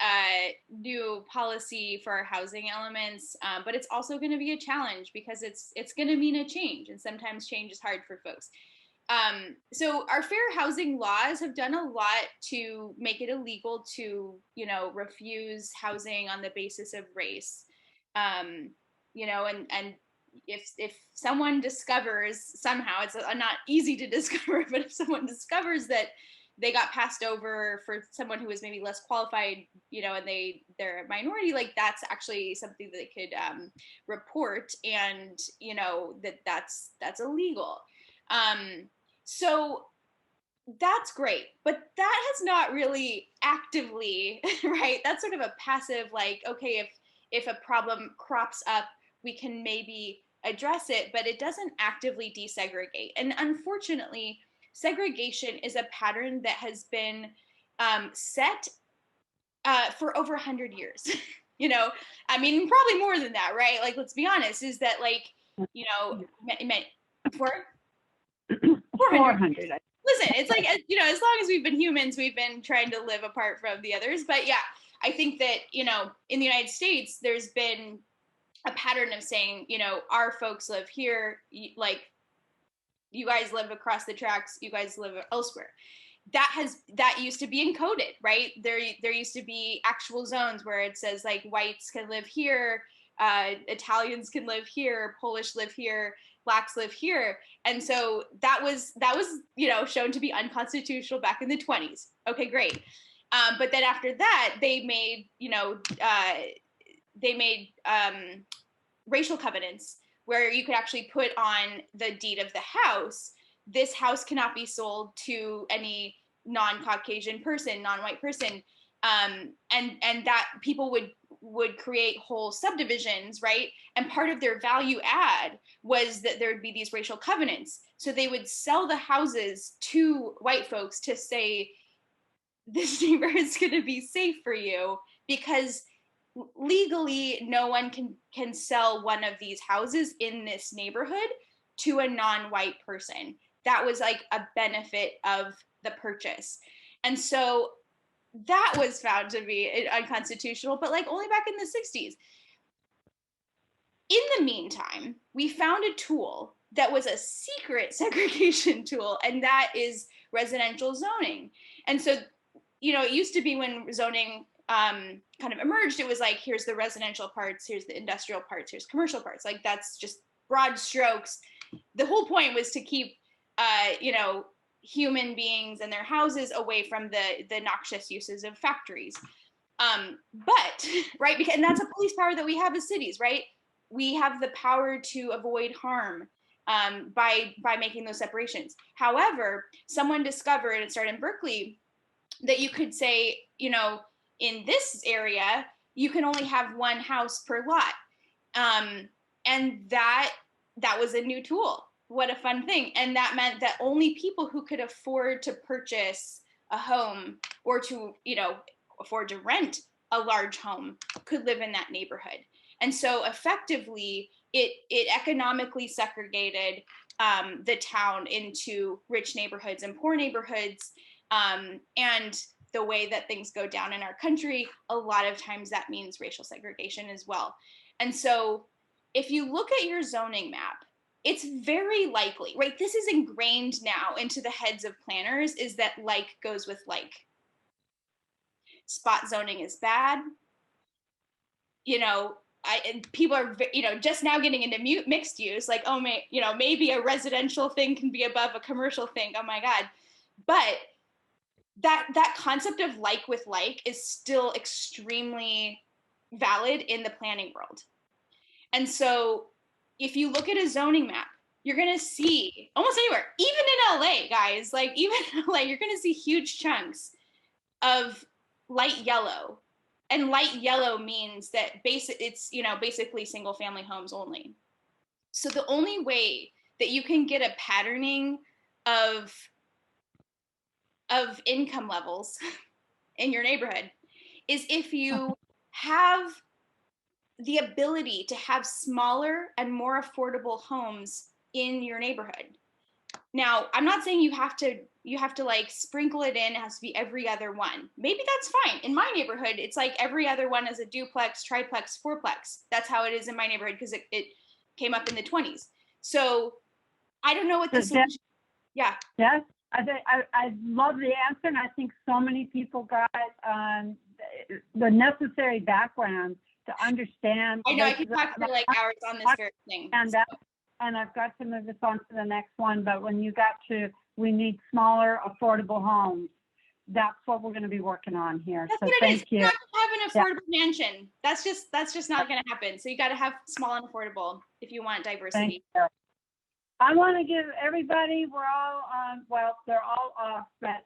new policy for our housing elements, but it's also going to be a challenge because it's going to mean a change, and sometimes change is hard for folks. So our fair housing laws have done a lot to make it illegal to, refuse housing on the basis of race. And if someone discovers somehow, it's not easy to discover, but if someone discovers that they got passed over for someone who was maybe less qualified, and they're a minority, like that's actually something that they could report, and that's illegal. So that's great, but that has not really actively, right? That's sort of a passive, like, okay, if a problem crops up, we can maybe address it, but it doesn't actively desegregate. And unfortunately, segregation is a pattern that has been set for over 100 years. You know, I mean, probably more than that, right? Like, let's be honest, is that like, you know, 400. Listen, it's like, you know, as long as we've been humans, we've been trying to live apart from the others. But yeah, I think that, you know, in the United States, there's been a pattern of saying, you know, our folks live here, like you guys live across the tracks, you guys live elsewhere. That used to be encoded, right? There used to be actual zones where it says like whites can live here, Italians can live here, Polish live here, Blacks live here. And so that was, you know, shown to be unconstitutional back in the 20s. Okay, great. But then after that, they made, you know, racial covenants where you could actually put on the deed of the house, this house cannot be sold to any non-Caucasian person, non-white person. And that people would create whole subdivisions, right? And part of their value add was that there would be these racial covenants. So they would sell the houses to white folks to say, this neighborhood's gonna be safe for you, because legally no one can sell one of these houses in this neighborhood to a non-white person. That was like a benefit of the purchase. And so that was found to be unconstitutional, but like only back in the 60s. In the meantime, we found a tool that was a secret segregation tool, and that is residential zoning. And so, you know, it used to be when zoning kind of emerged, it was like, here's the residential parts, here's the industrial parts, here's commercial parts. Like that's just broad strokes. The whole point was to keep, you know, human beings and their houses away from the noxious uses of factories. But, right, because, and that's a police power that we have as cities, right? We have the power to avoid harm by making those separations. However, someone discovered, and it started in Berkeley, that you could say, you know, in this area, you can only have one house per lot. And that was a new tool. What a fun thing. And that meant that only people who could afford to purchase a home or to, you know, afford to rent a large home could live in that neighborhood. And so effectively, it economically segregated the town into rich neighborhoods and poor neighborhoods. And the way that things go down in our country, a lot of times that means racial segregation as well. And so if you look at your zoning map, it's very likely, right? This is ingrained now into the heads of planners, is that like goes with like. Spot zoning is bad. You know, people are, you know, just now getting into mixed use, like, oh, you know, maybe a residential thing can be above a commercial thing. Oh my God. But that concept of like with like is still extremely valid in the planning world. And so if you look at a zoning map, you're going to see almost anywhere, even in LA, guys, like even in LA, you're going to see huge chunks of light yellow. And light yellow means that it's, you know, basically single family homes only. So the only way that you can get a patterning of income levels in your neighborhood is if you have the ability to have smaller and more affordable homes in your neighborhood. Now, I'm not saying you have to like sprinkle it in, it has to be every other one. Maybe that's fine. In my neighborhood, it's like every other one is a duplex, triplex, fourplex. That's how it is in my neighborhood because it came up in the 20s. So I don't know what the solution. Yeah. Yes, I love the answer, and I think so many people got the necessary background to understand. I know I could talk for like hours on this very thing. And I've got to move this on to the next one, but when you got to, we need smaller, affordable homes, that's what we're going to be working on here. That's so what it thank is. you. You're not going to have an affordable mansion. That's just not going to happen. So you got to have small and affordable if you want diversity. Thank you. I want to give everybody, we're all well, they're all off, but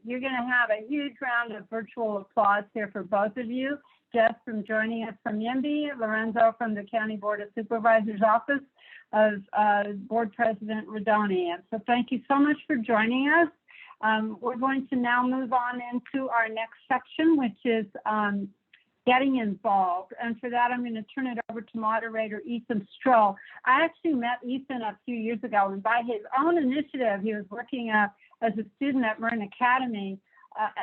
you're gonna have a huge round of virtual applause here for both of you. Jess from joining us from YIMBY, Lorenzo from the County Board of Supervisors Office of Board President Rodoni. And so thank you so much for joining us. We're going to now move on into our next section, which is getting involved. And for that, I'm going to turn it over to moderator Ethan Stroll. I actually met Ethan a few years ago, and by his own initiative, he was working as a student at Marin Academy,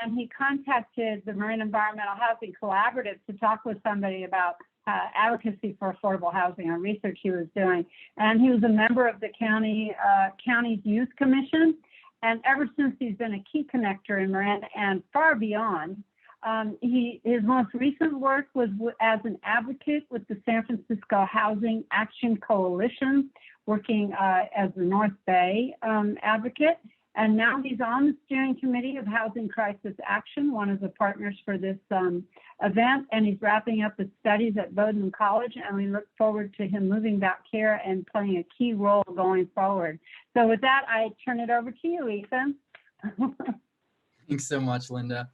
and he contacted the Marin Environmental Housing Collaborative to talk with somebody about advocacy for affordable housing and research he was doing. And he was a member of the county's youth commission. And ever since, he's been a key connector in Marin and far beyond. His most recent work was as an advocate with the San Francisco Housing Action Coalition, working as the North Bay advocate. And now he's on the steering committee of Housing Crisis Action, one of the partners for this event, and he's wrapping up his studies at Bowdoin College, and we look forward to him moving back here and playing a key role going forward. So with that, I turn it over to you, Ethan. Thanks so much, Linda.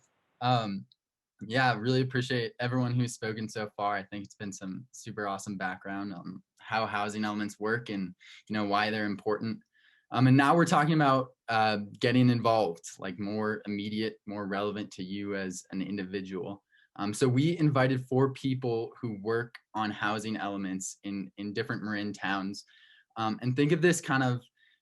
Yeah, really appreciate everyone who's spoken so far. I think it's been some super awesome background on how housing elements work and why they're important. And now we're talking about getting involved, like more immediate, more relevant to you as an individual. So we invited 4 people who work on housing elements in different Marin towns. And think of this kind of,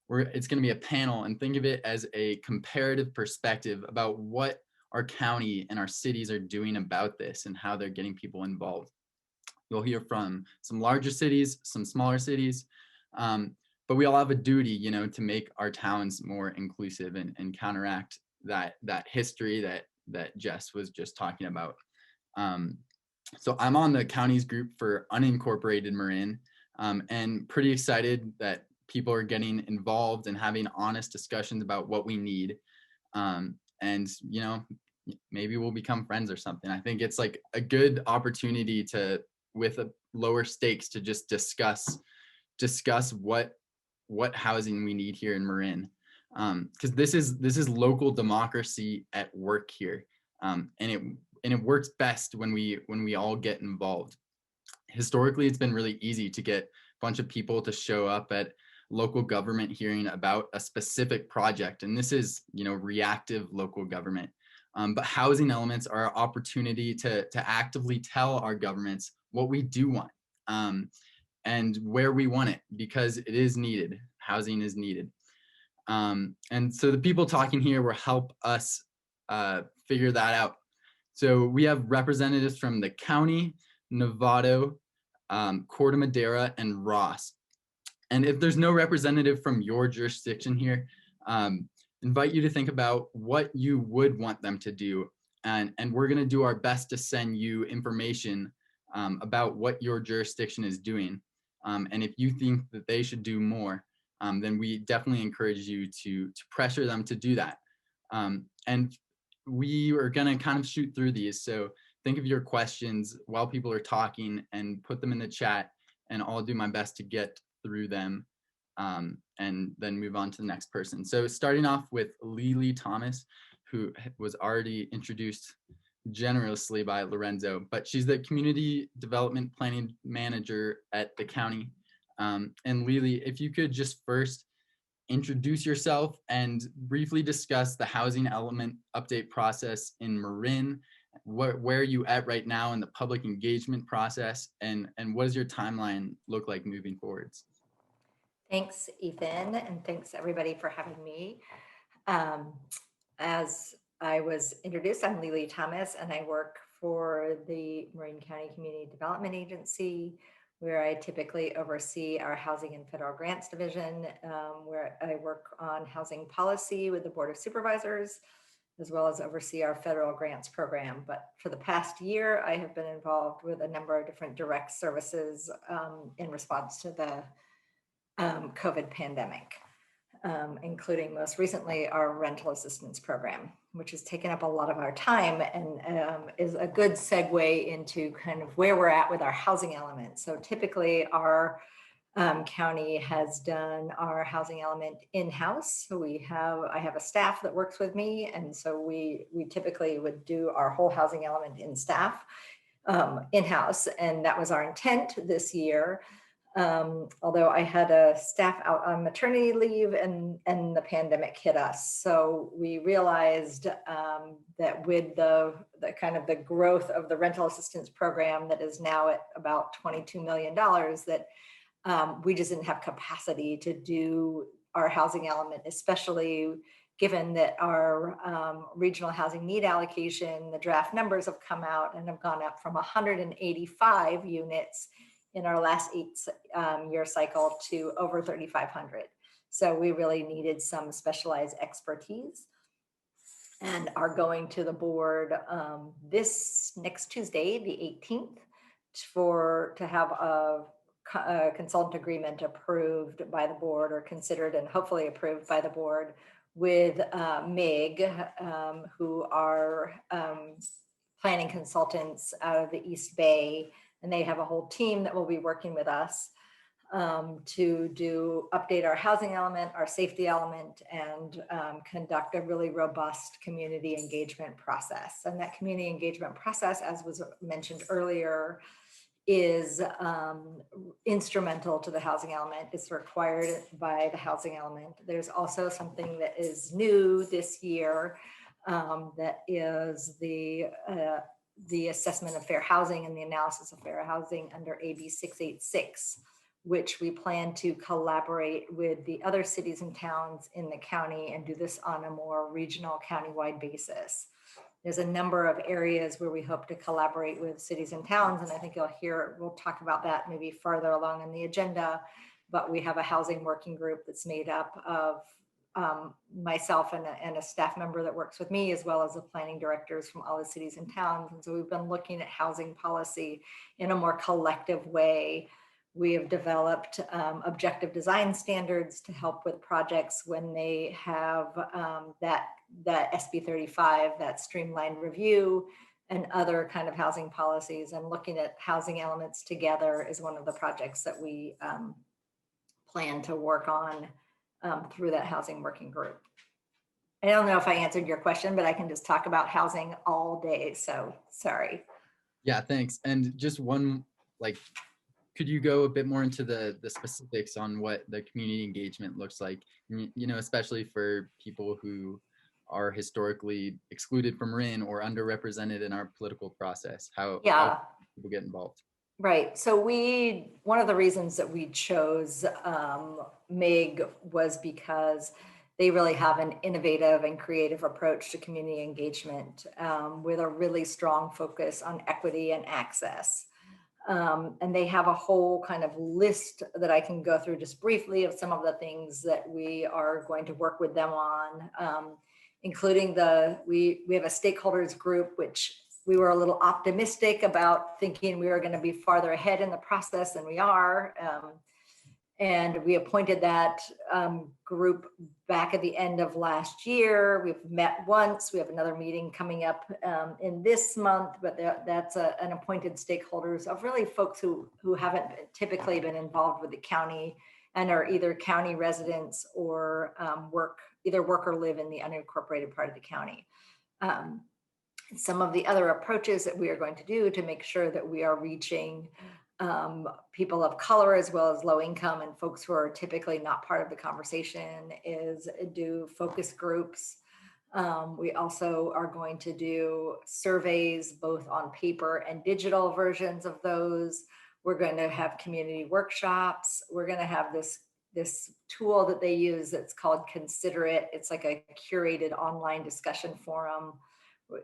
it's going to be a panel, and think of it as a comparative perspective about what our county and our cities are doing about this and how they're getting people involved. You'll hear from some larger cities, some smaller cities, but we all have a duty, to make our towns more inclusive and counteract that history that Jess was just talking about. So I'm on the county's group for unincorporated Marin, and pretty excited that people are getting involved and having honest discussions about what we need. And maybe we'll become friends or something. I think it's like a good opportunity to, with a lower stakes, to just discuss what housing we need here in Marin, because this is local democracy at work here, and it works best when we all get involved. Historically, it's been really easy to get a bunch of people to show up at local government hearing about a specific project, and this is reactive local government. But housing elements are an opportunity to actively tell our governments what we do want, and where we want it, because it is needed. Housing is needed. And so the people talking here will help us figure that out. So we have representatives from the county, Novato, Corte Madera, and Ross. And if there's no representative from your jurisdiction here, invite you to think about what you would want them to do. And we're going to do our best to send you information about what your jurisdiction is doing. And if you think that they should do more, then we definitely encourage you to pressure them to do that. And we are going to kind of shoot through these. So think of your questions while people are talking and put them in the chat, and I'll do my best to get through them, and then move on to the next person. So starting off with Lily Thomas, who was already introduced generously by Lorenzo, but she's the Community Development Planning Manager at the county. And Lily, if you could just first introduce yourself and briefly discuss the housing element update process in Marin. Where are you at right now in the public engagement process, and what does your timeline look like moving forwards? Thanks, Ethan, and thanks everybody for having me. As I was introduced, I'm Lily Thomas, and I work for the Marin County Community Development Agency, where I typically oversee our Housing and Federal Grants Division, where I work on housing policy with the Board of Supervisors, as well as oversee our federal grants program. But for the past year, I have been involved with a number of different direct services in response to the COVID pandemic, including most recently our rental assistance program, which has taken up a lot of our time and is a good segue into kind of where we're at with our housing element. So typically our County has done our housing element in-house. So I have a staff that works with me. And so we typically would do our whole housing element in-house. And that was our intent this year. Although I had a staff out on maternity leave and the pandemic hit us. So we realized that with the kind of the growth of the rental assistance program that is now at about $22 million, that we just didn't have capacity to do our housing element, especially given that our regional housing need allocation, the draft numbers have come out and have gone up from 185 units in our last 8-year cycle to over 3,500. So we really needed some specialized expertise, and are going to the board this next Tuesday, the 18th, to have a consultant agreement approved by the board, or considered and hopefully approved by the board, with MEHC, who are planning consultants out of the East Bay. And they have a whole team that will be working with us to update our housing element, our safety element, and conduct a really robust community engagement process. And that community engagement process, as was mentioned earlier, is instrumental to the housing element. It's required by the housing element. There's also something that is new this year, that is the assessment of fair housing and the analysis of fair housing under AB 686, which we plan to collaborate with the other cities and towns in the county and do this on a more regional countywide basis. There's a number of areas where we hope to collaborate with cities and towns, and I think we'll talk about that maybe further along in the agenda, but we have a housing working group that's made up of myself and a staff member that works with me, as well as the planning directors from all the cities and towns. And so we've been looking at housing policy in a more collective way. We have developed objective design standards to help with projects when they have that SB 35, that streamlined review, and other kind of housing policies. And looking at housing elements together is one of the projects that we plan to work on through that housing working group. I don't know if I answered your question, but I can just talk about housing all day. So sorry. Yeah, thanks. And just one, could you go a bit more into the specifics on what the community engagement looks like, you know, especially for people who are historically excluded from Marin or underrepresented in our political process? How people get involved? Right. So one of the reasons that we chose MEHC was because they really have an innovative and creative approach to community engagement, with a really strong focus on equity and access. And they have a whole kind of list that I can go through just briefly of some of the things that we are going to work with them on, including we have a stakeholders group, which we were a little optimistic about, thinking we were going to be farther ahead in the process than we are. And we appointed that group back at the end of last year. We've met once. We have another meeting coming up in this month, but that's an appointed stakeholders of really folks who haven't typically been involved with the county and are either county residents or work or live in the unincorporated part of the county. Some of the other approaches that we are going to do to make sure that we are reaching people of color as well as low income and folks who are typically not part of the conversation is do focus groups. We also are going to do surveys, both on paper and digital versions of those. We're going to have community workshops. We're going to have this tool that they use that's called Consider It. It's like a curated online discussion forum.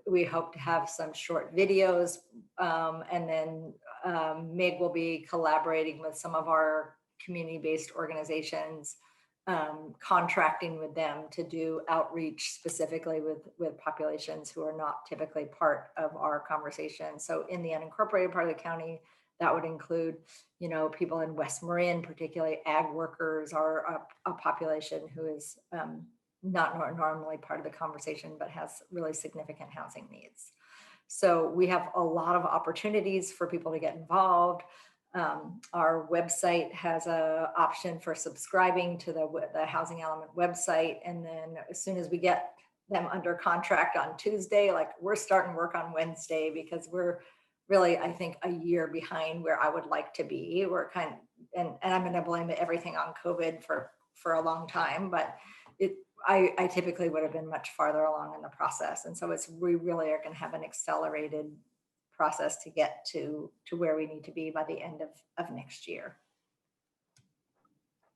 We hope to have some short videos, and then MEHC will be collaborating with some of our community-based organizations, contracting with them to do outreach specifically with populations who are not typically part of our conversation. So in the unincorporated part of the county, that would include, you know, people in West Marin, particularly ag workers, are a population who is not normally part of the conversation, but has really significant housing needs. So we have a lot of opportunities for people to get involved. Our website has a option for subscribing to the Housing Element website. And then as soon as we get them under contract on Tuesday, like we're starting work on Wednesday, because we're really, I think, a year behind where I would like to be. We're kind of, and I'm going to blame everything on COVID for a long time, but I typically would have been much farther along in the process. And so we really are going to have an accelerated process to get to where we need to be by the end of next year.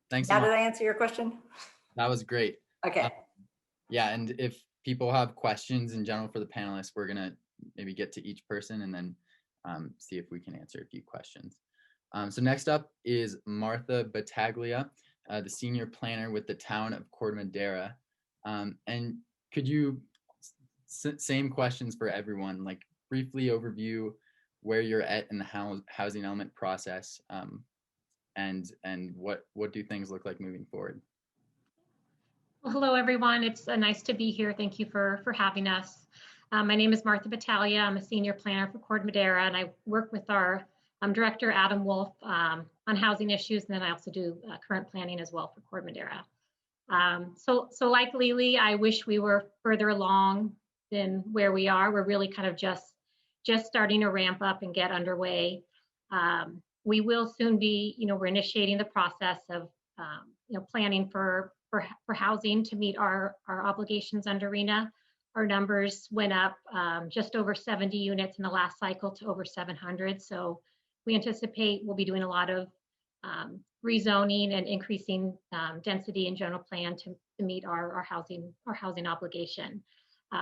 Thanks. Now, did I answer your question? That was great. Okay. Yeah, and if people have questions in general for the panelists, we're gonna maybe get to each person and then see if we can answer a few questions. So next up is Martha Battaglia, the senior planner with the town of Corte Madera. And could you, same questions for everyone, like briefly overview where you're at in the housing element process, and what do things look like moving forward? Well, hello, everyone. It's nice to be here. Thank you for having us. My name is Martha Battaglia. I'm a senior planner for Corte Madera, and I work with our director, Adam Wolf, on housing issues, and then I also do current planning as well for Corte Madera. So like Lily, I wish we were further along than where we are. We're really kind of just starting to ramp up and get underway. We will soon be, we're initiating the process of, planning for housing to meet our obligations under RHNA. Our numbers went up just over 70 units in the last cycle to over 700. So we anticipate we'll be doing a lot of rezoning and increasing density in general plan to meet our housing obligation.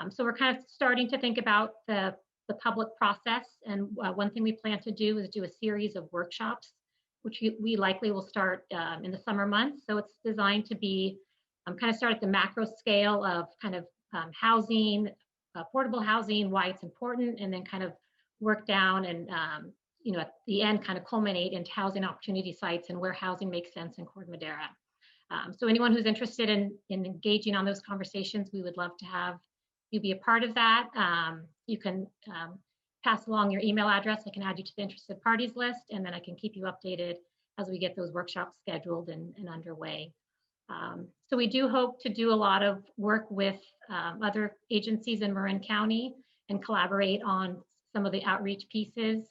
So we're kind of starting to think about the public process. And one thing we plan to do is do a series of workshops, which we likely will start in the summer months. So it's designed to be kind of start at the macro scale of kind of housing, affordable housing, why it's important, and then kind of work down and, at the end kind of culminate into housing opportunity sites and where housing makes sense in Corte Madera. So anyone who's interested in engaging on those conversations, we would love to have you be a part of that. You can pass along your email address. I can add you to the interested parties list, and then I can keep you updated as we get those workshops scheduled and underway. So we do hope to do a lot of work with other agencies in Marin County and collaborate on some of the outreach pieces,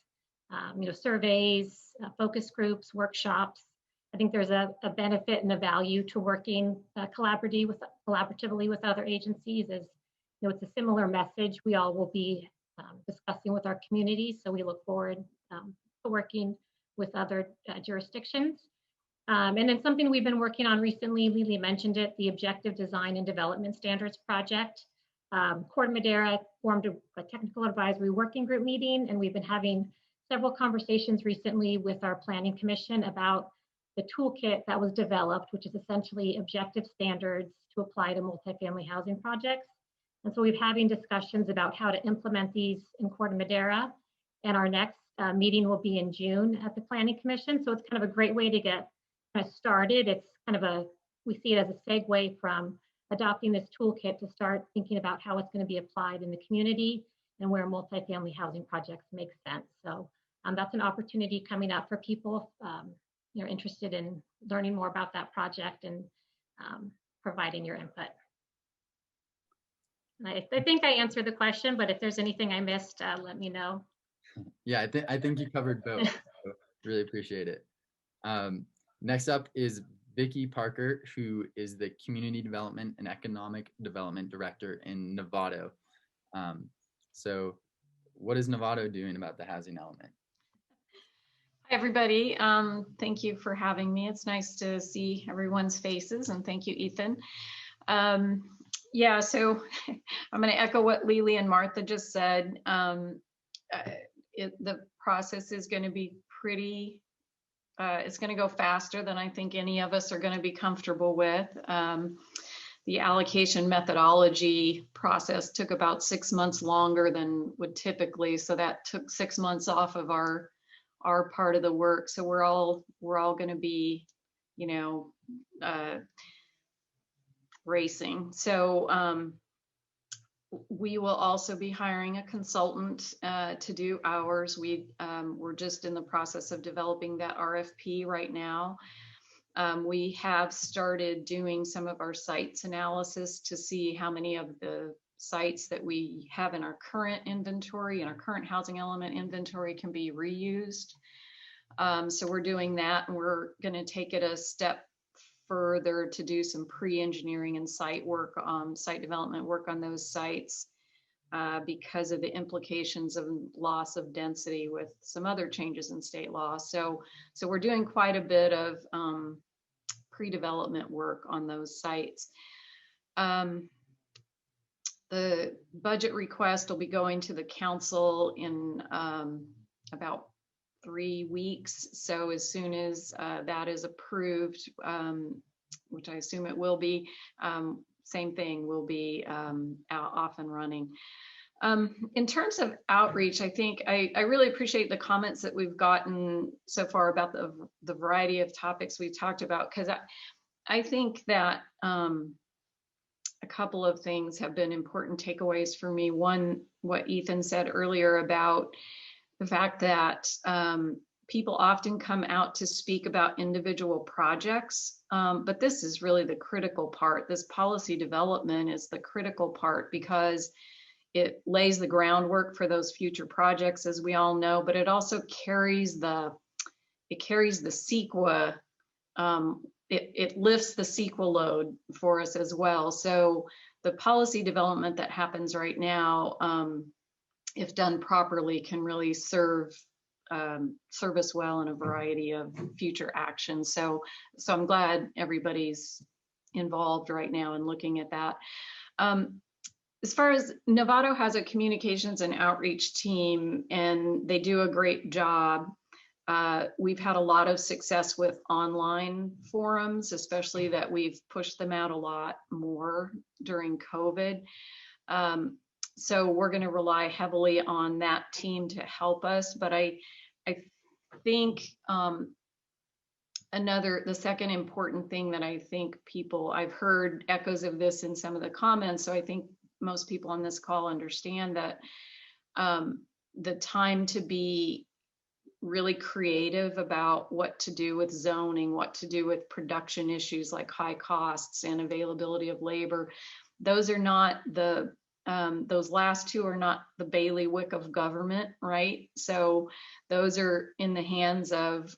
surveys, focus groups, workshops. I think there's a benefit and a value to working collaboratively with other agencies, as it's a similar message we all will be discussing with our communities. So we look forward to working with other jurisdictions. And then something we've been working on recently, Lily mentioned it, the Objective Design and Development Standards Project. Corte Madera formed a technical advisory working group meeting, and we've been having several conversations recently with our Planning Commission about the toolkit that was developed, which is essentially objective standards to apply to multifamily housing projects. And so we're having discussions about how to implement these in Corte Madera, and our next meeting will be in June at the Planning Commission. So it's kind of a great way to get started. It's kind of we see it as a segue from adopting this toolkit to start thinking about how it's going to be applied in the community and where multifamily housing projects make sense. So that's an opportunity coming up for people you're interested in learning more about that project and providing your input. I think I answered the question, but if there's anything I missed, let me know. Yeah, I think you covered both. So really appreciate it. Next up is Vicki Parker, who is the Community Development and Economic Development Director in Novato. So what is Novato doing about the housing element? Hi, everybody. Thank you for having me. It's nice to see everyone's faces, and thank you, Ethan. Yeah, so I'm going to echo what Lily and Martha just said. The process is going to be pretty, it's going to go faster than I think any of us are going to be comfortable with. The allocation methodology process took about 6 months longer than would typically, so that took 6 months off of our part of the work. So we're all going to be, racing. So we will also be hiring a consultant to do ours. We're just in the process of developing that RFP right now. We have started doing some of our sites analysis to see how many of the sites that we have in our current inventory and our current housing element inventory can be reused. So we're doing that, and we're going to take it a step further to do some pre-engineering and site work, site development work on those sites because of the implications of loss of density with some other changes in state law. So we're doing quite a bit of pre-development work on those sites. The budget request will be going to the council in about 3 weeks. So as soon as that is approved, which I assume it will be, same thing, will be off and running. In terms of outreach, I think I really appreciate the comments that we've gotten so far about the variety of topics we've talked about, because I think that a couple of things have been important takeaways for me. One, what Ethan said earlier about the fact that people often come out to speak about individual projects, but this is really the critical part. This policy development is the critical part because it lays the groundwork for those future projects, as we all know, but it also carries the CEQA, it lifts the CEQA load for us as well. So the policy development that happens right now, if done properly, can really serve us well in a variety of future actions. So I'm glad everybody's involved right now in looking at that. As far as Novato has a communications and outreach team, and they do a great job. We've had a lot of success with online forums, especially that we've pushed them out a lot more during COVID. So we're going to rely heavily on that team to help us. But I think the second important thing that I think I've heard echoes of this in some of the comments. So I think most people on this call understand that the time to be really creative about what to do with zoning, what to do with production issues like high costs and availability of labor. Those are not those last two are not the bailiwick of government, right? So those are in the hands of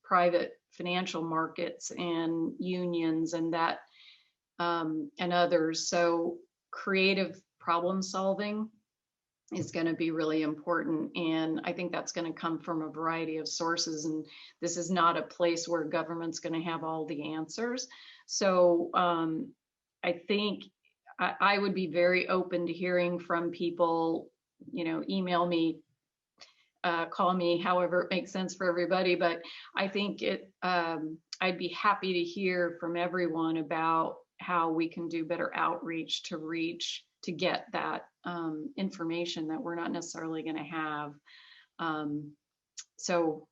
private financial markets and unions and that and others. So creative problem solving is going to be really important. And I think that's going to come from a variety of sources. And this is not a place where government's going to have all the answers. So I think I would be very open to hearing from people, email me, call me, however it makes sense for everybody. But I think I'd be happy to hear from everyone about how we can do better outreach to get that information that we're not necessarily going to have. So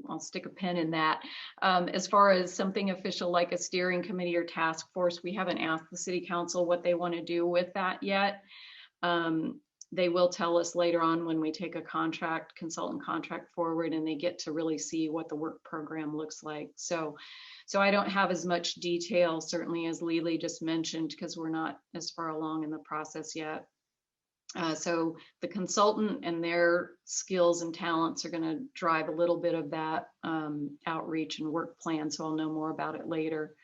I'll stick a pin in that. As far as something official like a steering committee or task force, we haven't asked the city council what they want to do with that yet. They will tell us later on when we take a consultant contract forward and they get to really see what the work program looks like. So I don't have as much detail, certainly, as Lily just mentioned, because we're not as far along in the process yet. So the consultant and their skills and talents are going to drive a little bit of that outreach and work plan. So I'll know more about it later.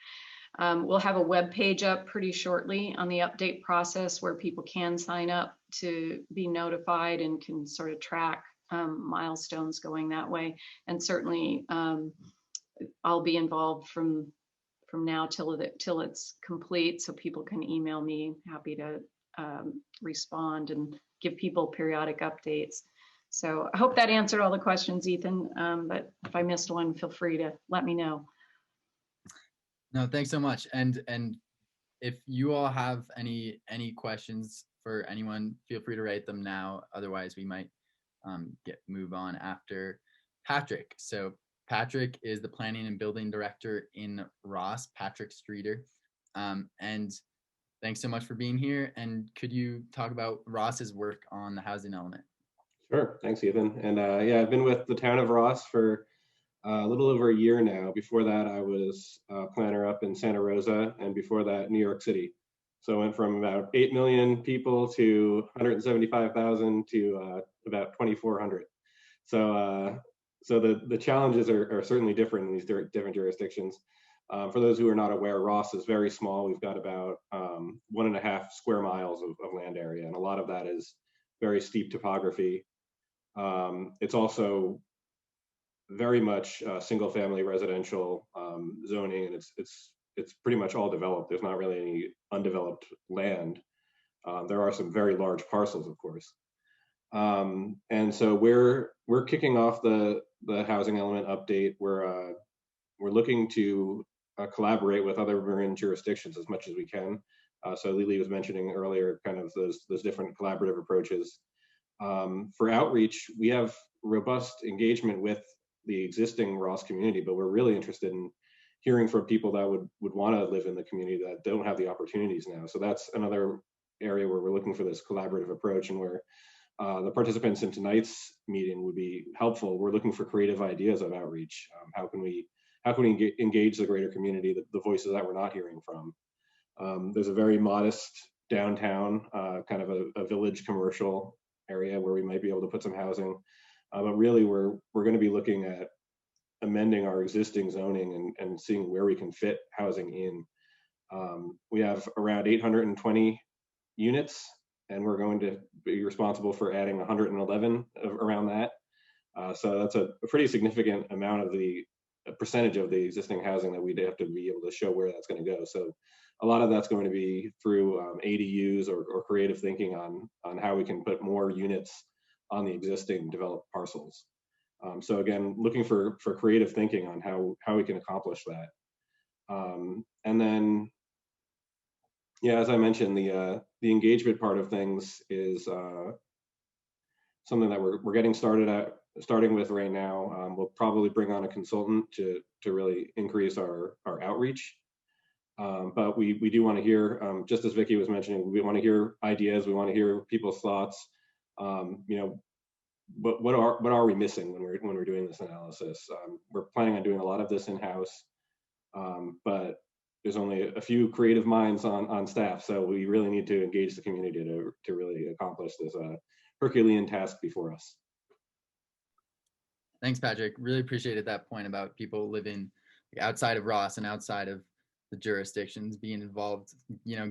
We'll have a web page up pretty shortly on the update process where people can sign up to be notified and can sort of track milestones going that way. And certainly I'll be involved from now till it's complete, so people can email me. Happy to respond and give people periodic updates. So I hope that answered all the questions, Ethan. But if I missed one, feel free to let me know. No, thanks so much. And if you all have any questions for anyone, feel free to write them now. Otherwise, we might move on after Patrick. So Patrick is the planning and building director in Ross, Patrick Streeter. And thanks so much for being here. And could you talk about Ross's work on the housing element? Sure, thanks, Ethan. And yeah, I've been with the town of Ross for a little over a year now. Before that, I was a planner up in Santa Rosa, and before that, New York City. So I went from about 8 million people to 175,000 to about 2,400. So the challenges are certainly different in these different jurisdictions. For those who are not aware, Ross is very small. We've got about 1.5 square miles of land area, and a lot of that is very steep topography. It's also very much single family residential zoning, and it's pretty much all developed. There's not really any undeveloped land. There are some very large parcels, of course. And so we're kicking off the housing element update. We're looking to collaborate with other Marin jurisdictions as much as we can. So Lily was mentioning earlier kind of those different collaborative approaches. For outreach, we have robust engagement with the existing Ross community, but we're really interested in hearing from people that would want to live in the community that don't have the opportunities now. So that's another area where we're looking for this collaborative approach, and where the participants in tonight's meeting would be helpful. We're looking for creative ideas of outreach. How can we engage the greater community, the voices that we're not hearing from? There's a very modest downtown, kind of a village commercial area where we might be able to put some housing. But really, we're going to be looking at amending our existing zoning and seeing where we can fit housing in. We have around 820 units, and we're going to be responsible for adding 111 around that. So that's a pretty significant amount of the percentage of the existing housing that we'd have to be able to show where that's going to go. So a lot of that's going to be through ADUs or creative thinking on how we can put more units on the existing developed parcels. So again, looking for creative thinking on how we can accomplish that. And then, yeah, as I mentioned, the engagement part of things is something that we're getting starting with right now. We'll probably bring on a consultant to really increase our outreach. But we do want to hear, just as Vicki was mentioning, we want to hear ideas. We want to hear people's thoughts. But what are we missing when we're doing this analysis? We're planning on doing a lot of this in-house, but there's only a few creative minds on staff, so we really need to engage the community to really accomplish this Herculean task before us. Thanks, Patrick. Really appreciated that point about people living outside of Ross and outside of the jurisdictions being involved.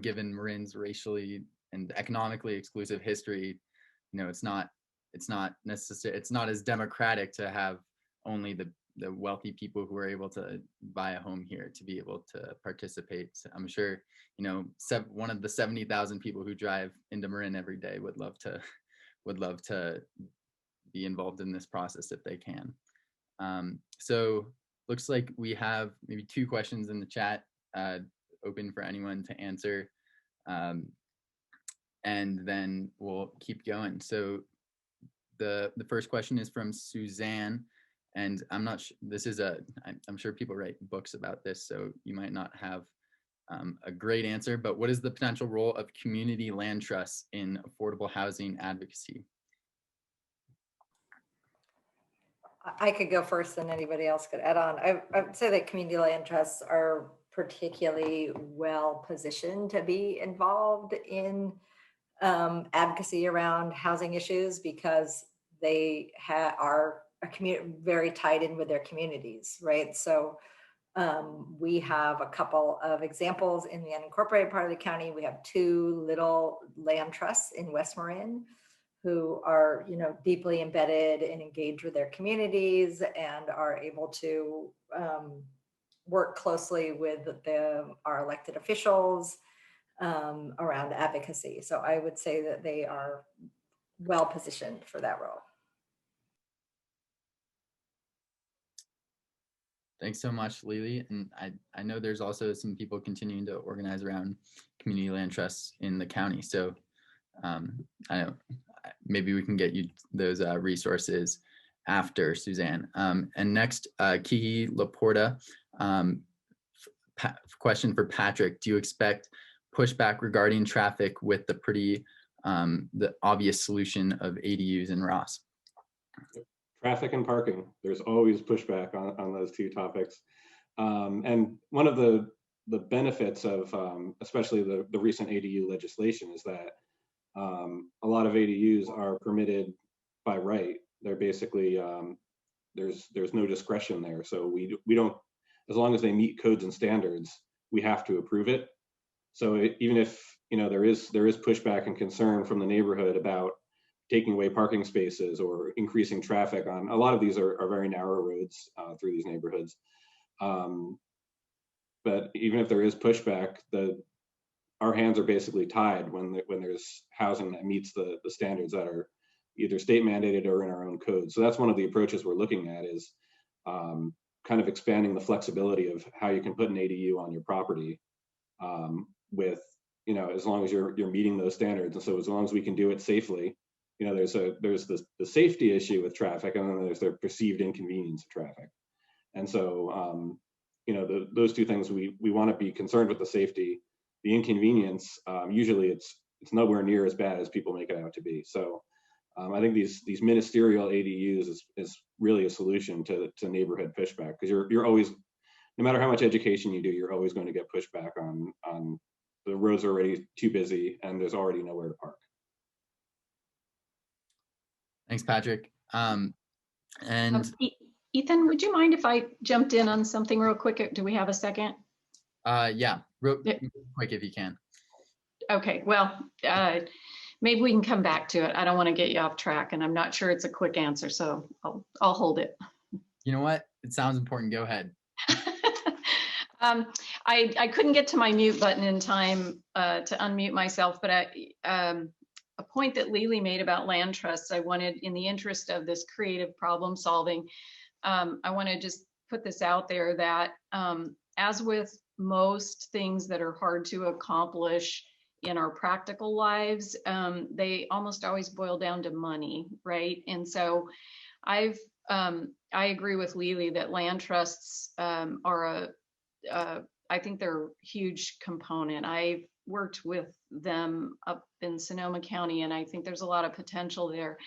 Given Marin's racially and economically exclusive history, it's not necessary. It's not as democratic to have only the wealthy people who are able to buy a home here to be able to participate. So I'm sure, one of the 70,000 people who drive into Marin every day would love to be involved in this process if they can. So looks like we have maybe 2 questions in the chat open for anyone to answer. And then we'll keep going. So the first question is from Suzanne, and I'm not sure, I'm sure people write books about this, so you might not have a great answer, but what is the potential role of community land trusts in affordable housing advocacy? I could go first and anybody else could add on. I would say that community land trusts are particularly well positioned to be involved in advocacy around housing issues because they are very tied in with their communities, right? So we have a couple of examples in the unincorporated part of the county. We have 2 little land trusts in West Marin who are, deeply embedded and engaged with their communities and are able to work closely with our elected officials around advocacy. So I would say that they are well positioned for that role. Thanks so much, Lily. And I know there's also some people continuing to organize around community land trusts in the county. So I know maybe we can get you those resources after, Suzanne. And next, Kiki Laporta, question for Patrick. Do you expect pushback regarding traffic with the obvious solution of ADUs in Ross. Traffic and parking. There's always pushback on those two topics. And one of the benefits of especially the recent ADU legislation is that a lot of ADUs are permitted by right. They're basically, there's no discretion there. So we don't, as long as they meet codes and standards, we have to approve it. So even if, you know, there is pushback and concern from the neighborhood about taking away parking spaces or increasing traffic on, a lot of these are very narrow roads through these neighborhoods. But even if there is pushback, our hands are basically tied when there's housing that meets the standards that are either state mandated or in our own code. So that's one of the approaches we're looking at, is kind of expanding the flexibility of how you can put an ADU on your property with, you know, as long as you're meeting those standards. And so as long as we can do it safely, you know, there's the safety issue with traffic, and then there's the perceived inconvenience of traffic. And so, you know, those two things, we want to be concerned with the safety. The inconvenience, usually it's nowhere near as bad as people make it out to be. So I think these ministerial ADUs is really a solution to neighborhood pushback, because you're always, no matter how much education you do, you're always going to get pushback on the roads are already too busy and there's already nowhere to park. Thanks, Patrick. Ethan, would you mind if I jumped in on something real quick? Do we have a second? Yeah, real quick if you can. Okay, well, maybe we can come back to it. I don't want to get you off track, and I'm not sure it's a quick answer, so I'll hold it. You know what? It sounds important. Go ahead. I couldn't get to my mute button in time to unmute myself, but a point that Lily made about land trusts, I wanted, in the interest of this creative problem solving, I want to just put this out there that as with most things that are hard to accomplish in our practical lives, they almost always boil down to money, right? And so I agree with Lily that land trusts are I think they're a huge component. I've worked with them up in Sonoma County, and I think there's a lot of potential there.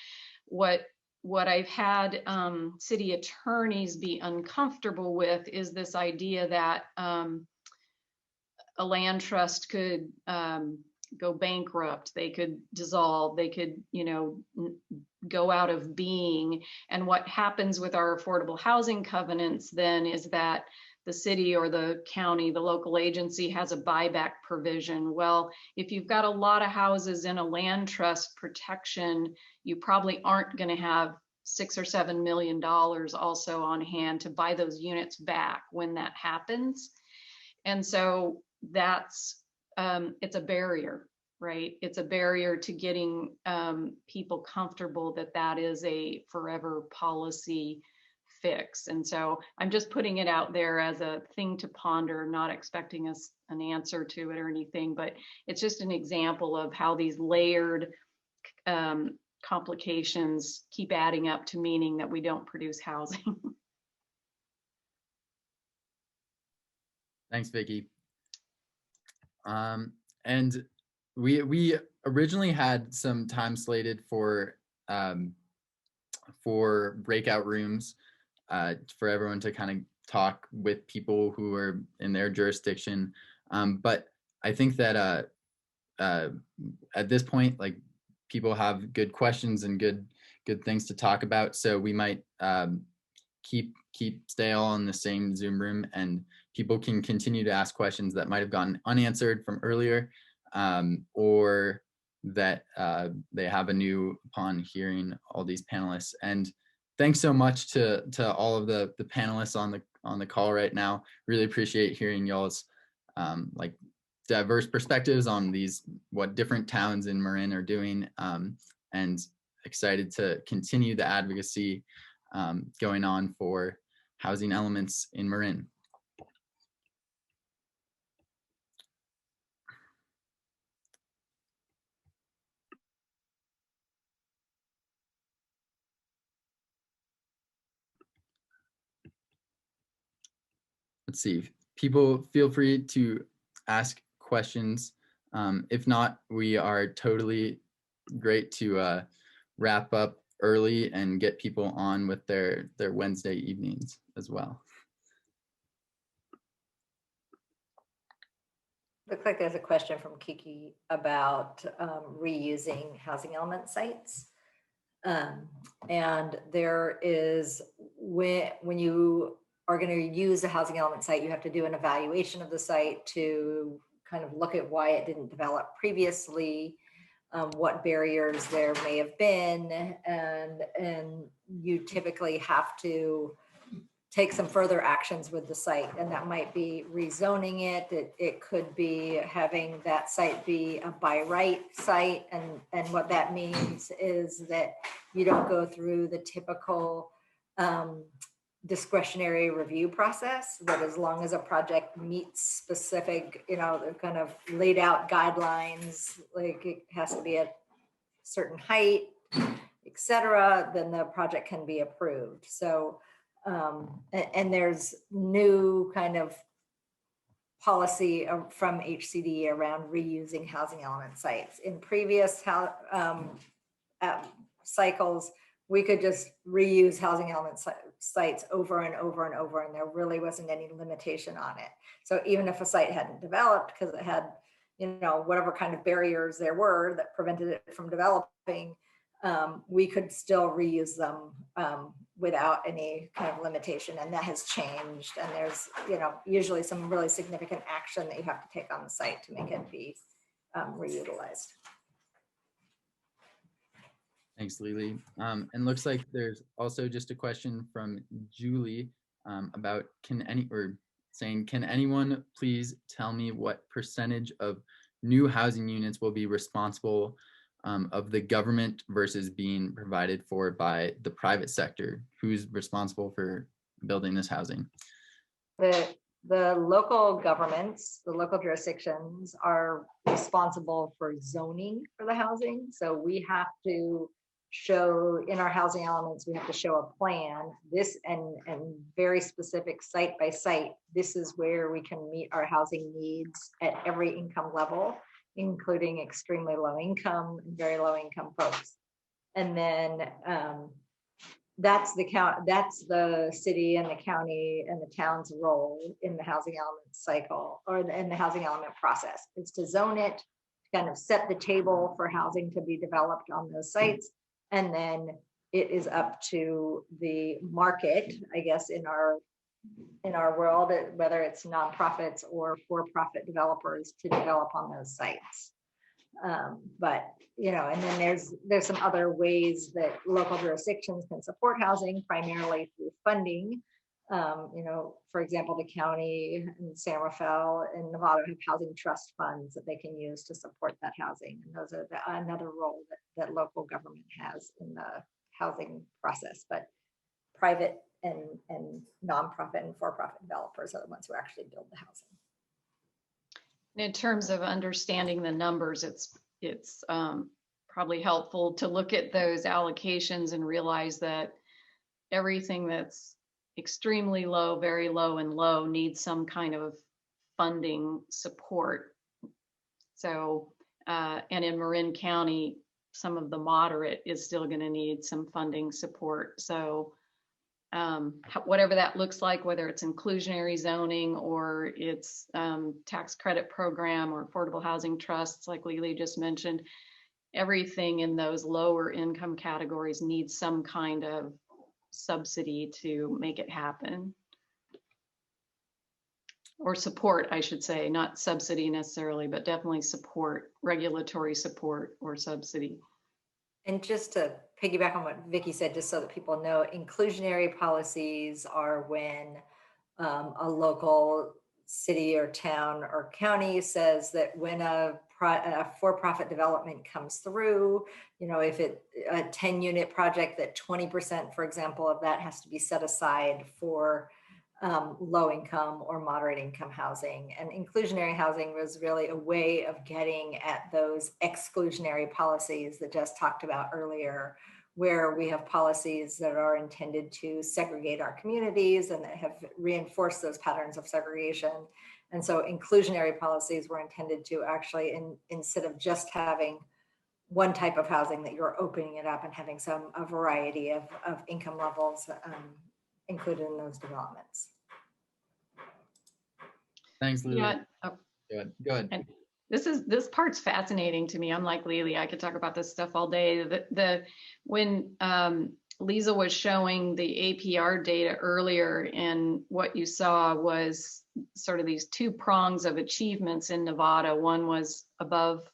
What I've had city attorneys be uncomfortable with is this idea that a land trust could go bankrupt, they could dissolve, they could, you know, go out of being. And what happens with our affordable housing covenants then is that the city or the county, the local agency, has a buyback provision. Well, if you've got a lot of houses in a land trust protection, you probably aren't going to have $6 or $7 million also on hand to buy those units back when that happens. And so that's it's a barrier, right? It's a barrier to getting people comfortable that that is a forever policy fix. And so I'm just putting it out there as a thing to ponder, not expecting us an answer to it or anything, but it's just an example of how these layered complications keep adding up to meaning that we don't produce housing. Thanks, Vicki. And we originally had some time slated for breakout rooms for everyone to kind of talk with people who are in their jurisdiction. But I think that at this point, like, people have good questions and good things to talk about. So we might stay all in the same Zoom room, and people can continue to ask questions that might have gotten unanswered from earlier, or that they have anew upon hearing all these panelists. And thanks so much to all of the panelists on the call right now. Really appreciate hearing y'all's like diverse perspectives on what different towns in Marin are doing, and excited to continue the advocacy going on for housing elements in Marin. Let's see. People feel free to ask questions If not, we are totally great to wrap up early and get people on with their Wednesday evenings as well. Looks like there's a question from Kiki about reusing housing element sites. And there is, when you are going to use a housing element site, you have to do an evaluation of the site to kind of look at why it didn't develop previously, what barriers there may have been, and you typically have to take some further actions with the site, and that might be rezoning it. It could be having that site be a by right site, and what that means is that you don't go through the typical discretionary review process, but as long as a project meets specific, kind of laid out guidelines, like it has to be at certain height, etc., then the project can be approved. So and there's new kind of policy from HCD around reusing housing element sites. In previous cycles, we could just reuse housing element sites over and over and over, and there really wasn't any limitation on it. So even if a site hadn't developed because it had, whatever kind of barriers there were that prevented it from developing, we could still reuse them without any kind of limitation, and that has changed. And there's, usually some really significant action that you have to take on the site to make it be reutilized. Thanks, Lily. And looks like there's also just a question from Julie about can anyone please tell me what percentage of new housing units will be responsible of the government versus being provided for by the private sector? Who's responsible for building this housing? The local governments, the local jurisdictions are responsible for zoning for the housing. So we have to show in our housing elements, we have to show a plan, this and very specific site by site. This is where we can meet our housing needs at every income level, including extremely low income and very low income folks. And then that's the city and the county and the town's role in the housing element cycle, or in the housing element process. It's to zone it, to kind of set the table for housing to be developed on those sites. And then it is up to the market, I guess, in our world, whether it's nonprofits or for-profit developers, to develop on those sites. But and then there's some other ways that local jurisdictions can support housing, primarily through funding. For example, the county in San Rafael and Nevada have housing trust funds that they can use to support that housing, and those are another role that local government has in the housing process. But private and nonprofit and for-profit developers are the ones who actually build the housing. In terms of understanding the numbers, it's probably helpful to look at those allocations and realize that everything that's extremely low, very low, and low needs some kind of funding support. So, and in Marin County, some of the moderate is still going to need some funding support. So whatever that looks like, whether it's inclusionary zoning or it's tax credit program or affordable housing trusts, like Lily just mentioned, everything in those lower income categories needs some kind of subsidy to make it happen. Or support, I should say, not subsidy necessarily, but definitely support, regulatory support or subsidy. And just to piggyback on what Vicki said, just so that people know, inclusionary policies are when a local city or town or county says that when a for-profit development comes through, if a 10-unit project, that 20%, for example, of that has to be set aside for low income or moderate income housing. And inclusionary housing was really a way of getting at those exclusionary policies that Jess talked about earlier, where we have policies that are intended to segregate our communities and that have reinforced those patterns of segregation. And so inclusionary policies were intended to actually, instead of just having one type of housing, that you're opening it up and having a variety of income levels included in those developments. Thanks, Lily. Yeah. Go ahead. And this part's fascinating to me. I'm like Lily, I could talk about this stuff all day. When Lisa was showing the APR data earlier, and what you saw was sort of these two prongs of achievements in Nevada. One was above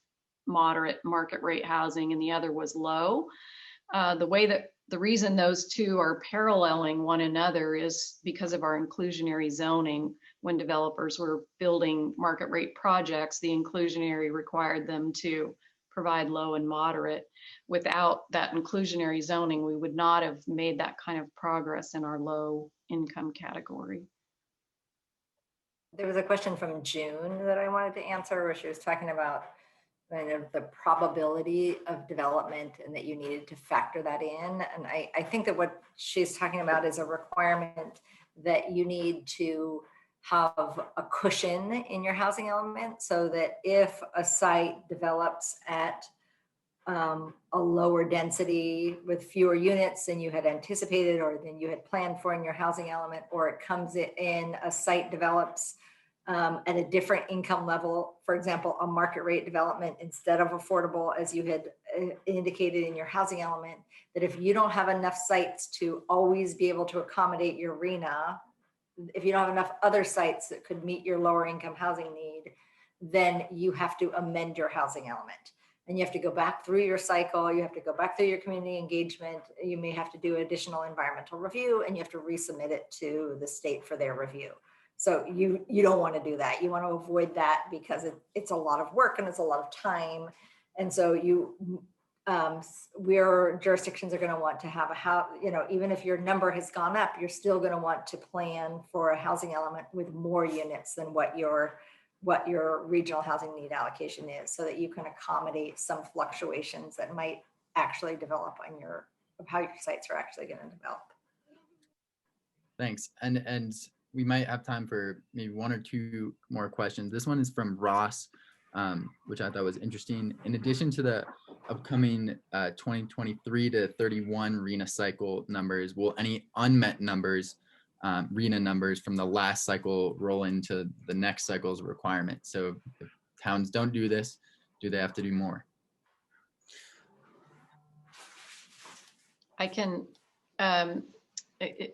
moderate market rate housing and the other was low. The reason those two are paralleling one another is because of our inclusionary zoning. When developers were building market rate projects, the inclusionary required them to provide low and moderate. Without that inclusionary zoning, we would not have made that kind of progress in our low income category. There was a question from June that I wanted to answer, where she was talking about kind of the probability of development and that you needed to factor that in. And I think that what she's talking about is a requirement that you need to have a cushion in your housing element, so that if a site develops at a lower density with fewer units than you had anticipated or than you had planned for in your housing element, or it comes in, a site develops at a different income level, for example, a market rate development instead of affordable, as you had indicated in your housing element, that if you don't have enough sites to always be able to accommodate your RHNA, if you don't have enough other sites that could meet your lower income housing need, then you have to amend your housing element. And you have to go back through your cycle, you have to go back through your community engagement, you may have to do additional environmental review, and you have to resubmit it to the state for their review. So you don't want to do that. You want to avoid that because it's a lot of work and it's a lot of time. And so where jurisdictions are going to want to have even if your number has gone up, you're still going to want to plan for a housing element with more units than what your regional housing need allocation is, so that you can accommodate some fluctuations that might actually develop of how your sites are actually going to develop. Thanks. And we might have time for maybe one or two more questions. This one is from Ross, which I thought was interesting. In addition to the upcoming 2023 to 31 RHNA cycle numbers, will any unmet numbers, RHNA numbers from the last cycle roll into the next cycle's requirement? So if towns don't do this, do they have to do more? I can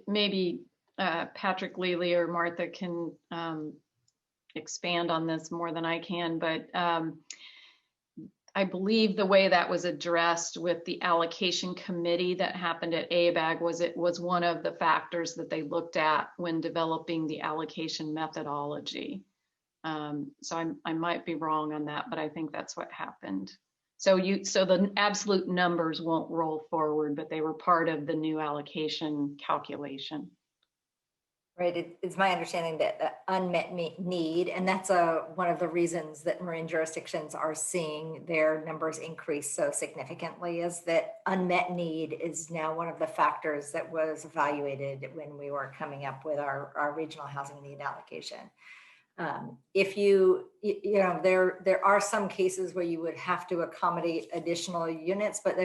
maybe Patrick, Lily, or Martha can expand on this more than I can, but I believe the way that was addressed with the allocation committee that happened at ABAG was it was one of the factors that they looked at when developing the allocation methodology. So I might be wrong on that, but I think that's what happened. So the absolute numbers won't roll forward, but they were part of the new allocation calculation. Right, it's my understanding that unmet need, and that's one of the reasons that Marin jurisdictions are seeing their numbers increase so significantly, is that unmet need is now one of the factors that was evaluated when we were coming up with our regional housing need allocation. If there are some cases where you would have to accommodate additional units, but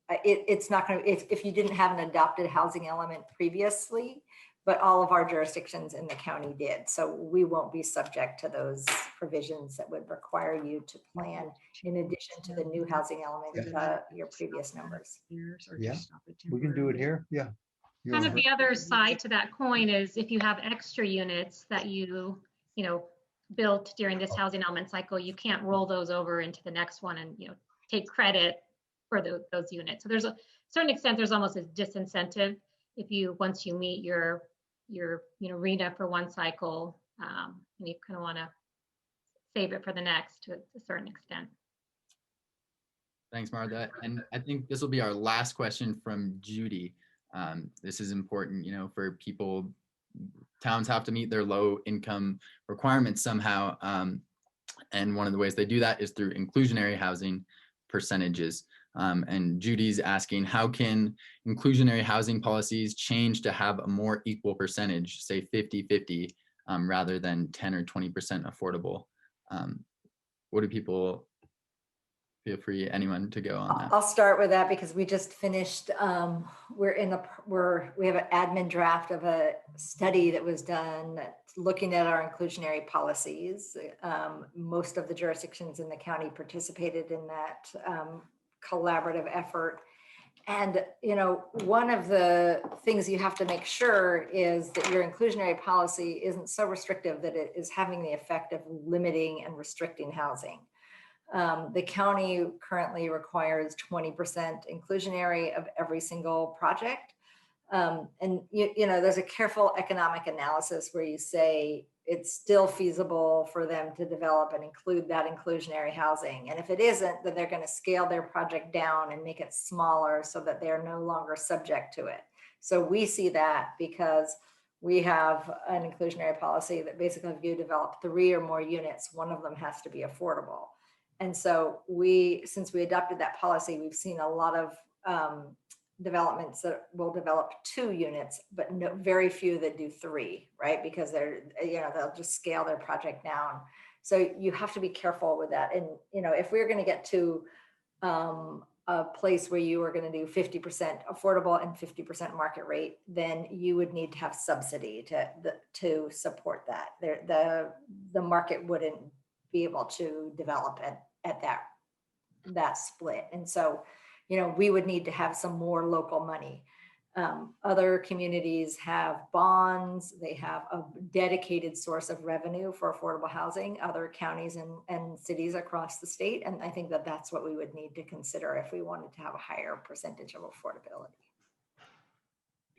it's not going to, if you didn't have an adopted housing element previously, but all of our jurisdictions in the county did. So we won't be subject to those provisions that would require you to plan in addition to the new housing element, your previous numbers. Yeah, we can do it here. Yeah. Kind of the other side to that coin is if you have extra units that you built during this housing element cycle, you can't roll those over into the next one and take credit for those units. So there's a certain extent, there's almost a disincentive if once you meet your RHNA for one cycle, and you kind of want to save it for the next to a certain extent. Thanks, Martha. And I think this will be our last question from Judy. This is important, for people. Towns have to meet their low income requirements somehow. And one of the ways they do that is through inclusionary housing percentages. And Judy's asking, how can inclusionary housing policies change to have a more equal percentage, say 50-50, rather than 10 or 20% affordable? What do people, feel free, anyone to go on that? I'll start with that because we just finished, we have an admin draft of a study that was done looking at our inclusionary policies. Most of the jurisdictions in the county participated in that collaborative effort. And, you know, one of the things you have to make sure is that your inclusionary policy isn't so restrictive that it is having the effect of limiting and restricting housing. The county currently requires 20% inclusionary of every single project. And you know, there's a careful economic analysis where you say it's still feasible for them to develop and include that inclusionary housing. And if it isn't, then they're going to scale their project down and make it smaller so that they're no longer subject to it. So we see that because we have an inclusionary policy that basically if you develop 3 or more units, one of them has to be affordable. And so since we adopted that policy, we've seen a lot of developments that will develop 2 units, but very few that do 3, right? Because they'll just scale their project down. So you have to be careful with that. And, you know, if we're going to get to a place where you are going to do 50% affordable and 50% market rate, then you would need to have subsidy to support that. The market wouldn't be able to develop at that split. And so, you know, we would need to have some more local money. Other communities have bonds, they have a dedicated source of revenue for affordable housing, other counties and cities across the state. And I think that that's what we would need to consider if we wanted to have a higher percentage of affordability.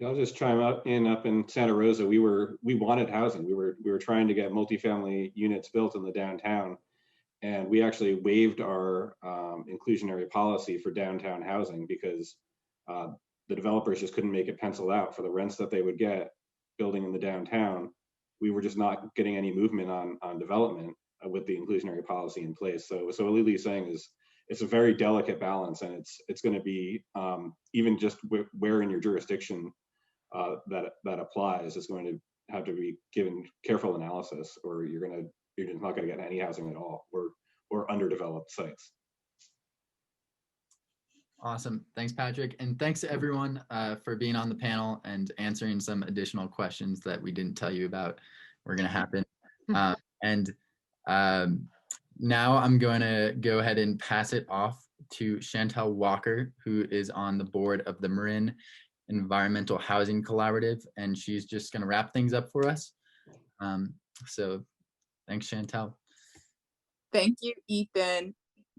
I'll just chime up in Santa Rosa. We wanted housing. We were trying to get multifamily units built in the downtown, and we actually waived our inclusionary policy for downtown housing because the developers just couldn't make it pencil out for the rents that they would get building in the downtown. We were just not getting any movement on development with the inclusionary policy in place. So what Lily's saying is it's a very delicate balance, and it's going to be even just where in your jurisdiction that applies is going to have to be given careful analysis, or you're just not going to get any housing at all, or underdeveloped sites. Awesome. Thanks, Patrick. And thanks to everyone for being on the panel and answering some additional questions that we didn't tell you about were going to happen. Now I'm going to go ahead and pass it off to Chantel Walker, who is on the board of the Marin Environmental Housing Collaborative, and she's just going to wrap things up for us. So thanks, Chantel. Thank you, Ethan.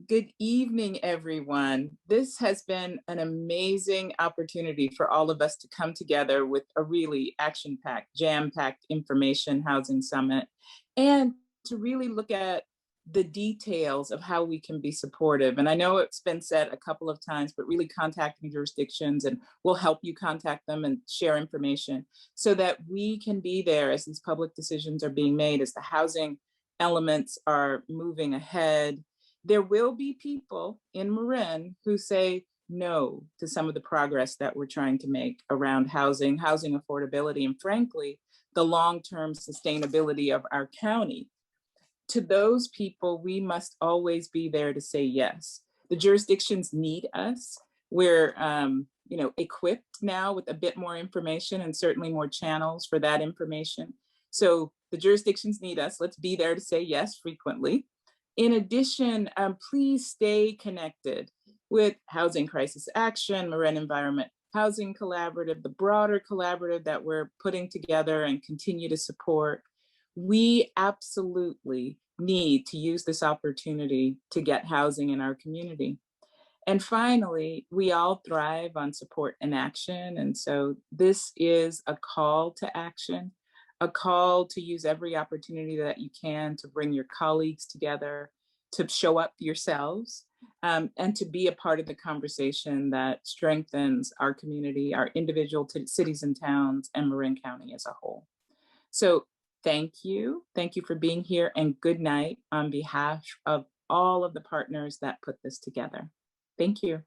Good evening, everyone. This has been an amazing opportunity for all of us to come together with a really action-packed, jam-packed information housing summit, and to really look at the details of how we can be supportive. And I know it's been said a couple of times, but really contacting jurisdictions, and we'll help you contact them and share information so that we can be there as these public decisions are being made, as the housing elements are moving ahead. There will be people in Marin who say no to some of the progress that we're trying to make around housing affordability, and frankly, the long-term sustainability of our county. To those people, we must always be there to say yes. The jurisdictions need us. We're equipped now with a bit more information and certainly more channels for that information. So the jurisdictions need us. Let's be there to say yes frequently. In addition, please stay connected with Housing Crisis Action, Marin Environment Housing Collaborative, the broader collaborative that we're putting together and continue to support. We absolutely need to use this opportunity to get housing in our community. And finally, we all thrive on support and action. And so this is a call to action, a call to use every opportunity that you can to bring your colleagues together, to show up yourselves, and to be a part of the conversation that strengthens our community, our individual cities and towns, and Marin County as a whole. So thank you. Thank you for being here, and good night on behalf of all of the partners that put this together. Thank you.